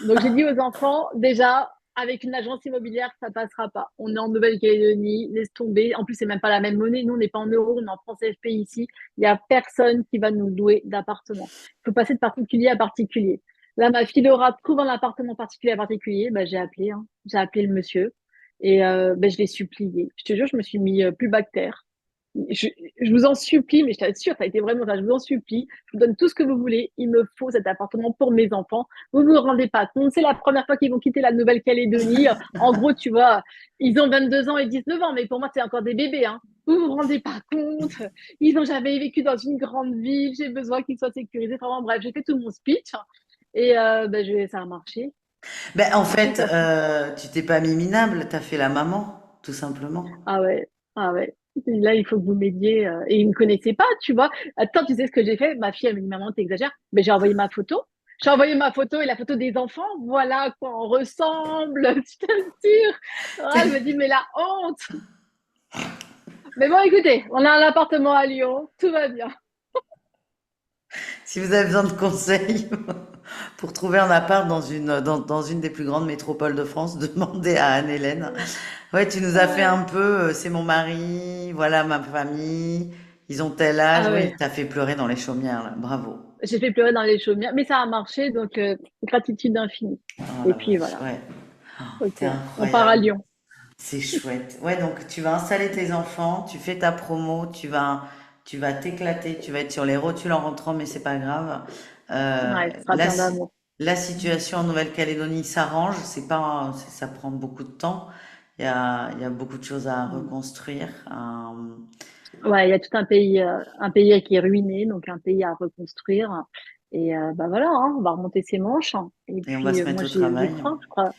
Donc, j'ai dit aux enfants, déjà, avec une agence immobilière, ça passera pas. On est en Nouvelle-Calédonie, laisse tomber. En plus, c'est même pas la même monnaie. Nous, on n'est pas en euros, on est en francs CFP ici. Il y a personne qui va nous louer d'appartement. Il faut passer de particulier à particulier. Là, ma fille Laura trouve un appartement particulier à particulier. Bah, j'ai appelé, hein. J'ai appelé le monsieur et bah, je l'ai supplié. Je te jure, je me suis mis plus bactère. Je, je vous en supplie, mais je t'assure, ça a été vraiment ça. Je vous en supplie. Je vous donne tout ce que vous voulez. Il me faut cet appartement pour mes enfants. Vous vous rendez pas compte. C'est la première fois qu'ils vont quitter la Nouvelle-Calédonie. En gros, tu vois, ils ont 22 ans et 19 ans, mais pour moi, c'est encore des bébés, hein. Vous vous rendez pas compte. Ils ont jamais vécu dans une grande ville. J'ai besoin qu'ils soient sécurisés. Enfin, bon, bref, j'ai fait tout mon speech et ben, ça a marché. Ben, Ça en a marché, fait, ça a fonctionné. tu t'es pas mis minable, t'as fait la maman, tout simplement. Ah ouais, ah ouais. Et là, il faut que vous m'aidiez. Et ils me connaissaient pas, tu vois. Attends, tu sais ce que j'ai fait? Ma fille, elle me dit, maman, t'exagères. Mais j'ai envoyé ma photo. J'ai envoyé ma photo et la photo des enfants. Voilà à quoi on ressemble, je t'assure. Ah, elle me dit, mais la honte. Mais bon, écoutez, on a un appartement à Lyon. Tout va bien. Si vous avez besoin de conseils pour trouver un appart dans une des plus grandes métropoles de France, demandez à Anne-Hélène. Ouais, tu nous as fait Ouais. un peu, c'est mon mari, voilà ma famille, ils ont tel âge. Ah Oui, ouais. t'as fait pleurer dans les chaumières, là. Bravo. J'ai fait pleurer dans les chaumières. Mais ça a marché, donc gratitude infinie. Oh Et la puis vache, voilà. ouais. Ok. T'es On part à incroyable. Lyon. C'est chouette. Ouais, donc tu vas installer tes enfants, tu fais ta promo, tu vas t'éclater, tu vas être sur les rotules en rentrant, mais c'est pas grave. Euh, Ouais, ce sera la, plein si- d'amour. la situation en Nouvelle-Calédonie s'arrange, ça prend beaucoup de temps. Il y a beaucoup de choses à Mm. reconstruire. Ouais, il y a tout un pays qui est ruiné, donc un pays à reconstruire. Et bah voilà, hein, on va remonter ses manches, hein. Et Et on va puis se moi mettre au j'y travail. crois, je crois.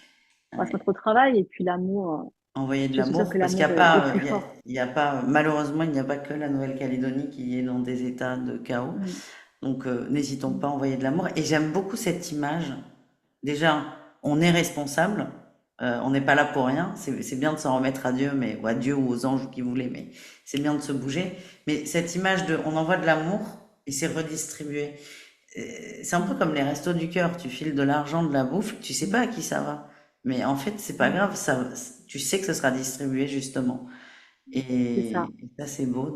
On va se mettre au travail. Et puis l'amour, Envoyer de je suis sûre l'amour, que parce qu'il l'amour n'y a est pas, plus fort. il y a pas, malheureusement, il n'y a pas que la Nouvelle-Calédonie qui est dans des états de chaos. Mm, Donc, n'hésitons mm, pas à envoyer de l'amour. Et j'aime beaucoup cette image. déjà, on est responsable, on n'est pas là pour rien. C'est bien de s'en remettre à Dieu, mais, ou à Dieu ou aux anges ou qui voulez, mais c'est bien de se bouger. Mais cette image de, on envoie de l'amour et c'est redistribué. C'est un peu comme les restos du cœur. Tu files de l'argent, de la bouffe, tu sais pas à qui ça va. Mais en fait, c'est pas Mm. grave, ça, tu sais que ce sera distribué justement. C'est ça. Et ça, c'est beau.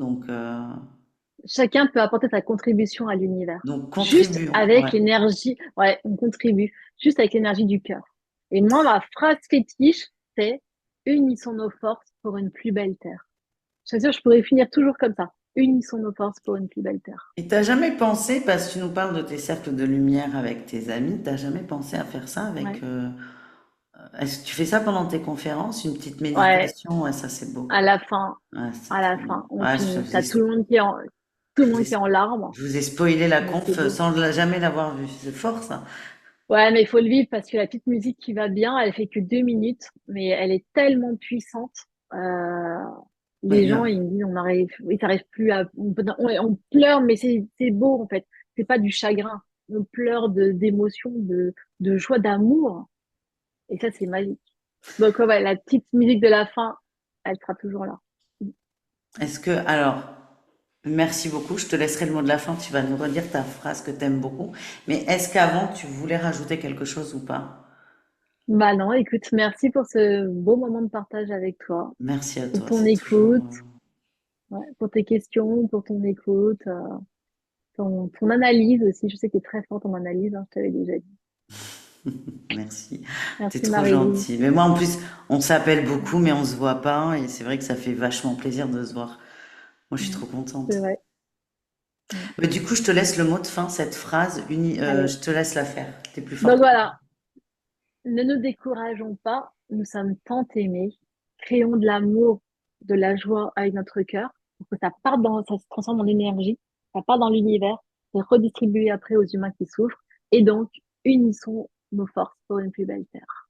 Chacun peut apporter sa contribution à l'univers. Donc Juste contribuons. Ouais. avec l'énergie, ouais, on contribue, juste avec l'énergie du cœur. Et moi, ma phrase fétiche, c'est unissons nos forces pour une plus belle terre. Je suis sûre, je pourrais finir toujours comme ça. Unissons nos forces pour une plus belle terre. Et t'as jamais pensé, parce que tu nous parles de tes cercles de lumière avec tes amis, t'as jamais pensé à faire ça Ouais. avec... est-ce que tu fais ça pendant tes conférences, une petite Ouais, méditation? Ouais, ça c'est beau. à la fin, Ouais, c'est à la trop beau. fin, on Ouais, finit. T'as tout le je vous monde ai, qui est en larmes, je vous ai spoilé la mais c'est conf beau. sans jamais l'avoir vue. C'est fort ça. Ouais, mais il faut le vivre parce que la petite musique qui va bien, elle fait que 2 minutes, mais elle est tellement puissante. Euh, Ouais, les gens, ils me disent, ils n'arrivent plus à, on pleure, mais c'est beau en fait. C'est pas du chagrin. On pleure d'émotion, de joie, d'amour. Et ça, c'est magique. Donc, ouais, la petite musique de la fin, elle sera toujours là. est-ce que, alors, merci beaucoup. Je te laisserai le mot de la fin. Tu vas nous redire ta phrase que t'aimes beaucoup. Mais est-ce qu'avant, tu voulais rajouter quelque chose ou pas? Bah non, écoute, merci pour ce beau moment de partage avec toi, Merci à pour toi. ton C'est toujours. écoute, ouais, pour tes questions, pour ton écoute, ton analyse aussi. Je sais que tu es très forte en analyse, hein, je t'avais déjà dit. Merci. T'es Merci trop Marie-Lou. gentil. Mais moi, en plus, on s'appelle beaucoup, mais on se voit pas. Et c'est vrai que ça fait vachement plaisir de se voir. Moi, je suis Mm, trop c'est contente. vrai. Mm. Mais du coup, je te laisse le mot de fin, cette phrase. Allez. Je te laisse la faire. T'es plus Donc forte que moi. voilà, ne nous décourageons pas, nous sommes tant aimés. Créons de l'amour, de la joie avec notre cœur pour que ça se transforme en énergie, ça part dans l'univers, c'est redistribué après aux humains qui souffrent. Et donc, unissons nos forces pour une plus belle terre.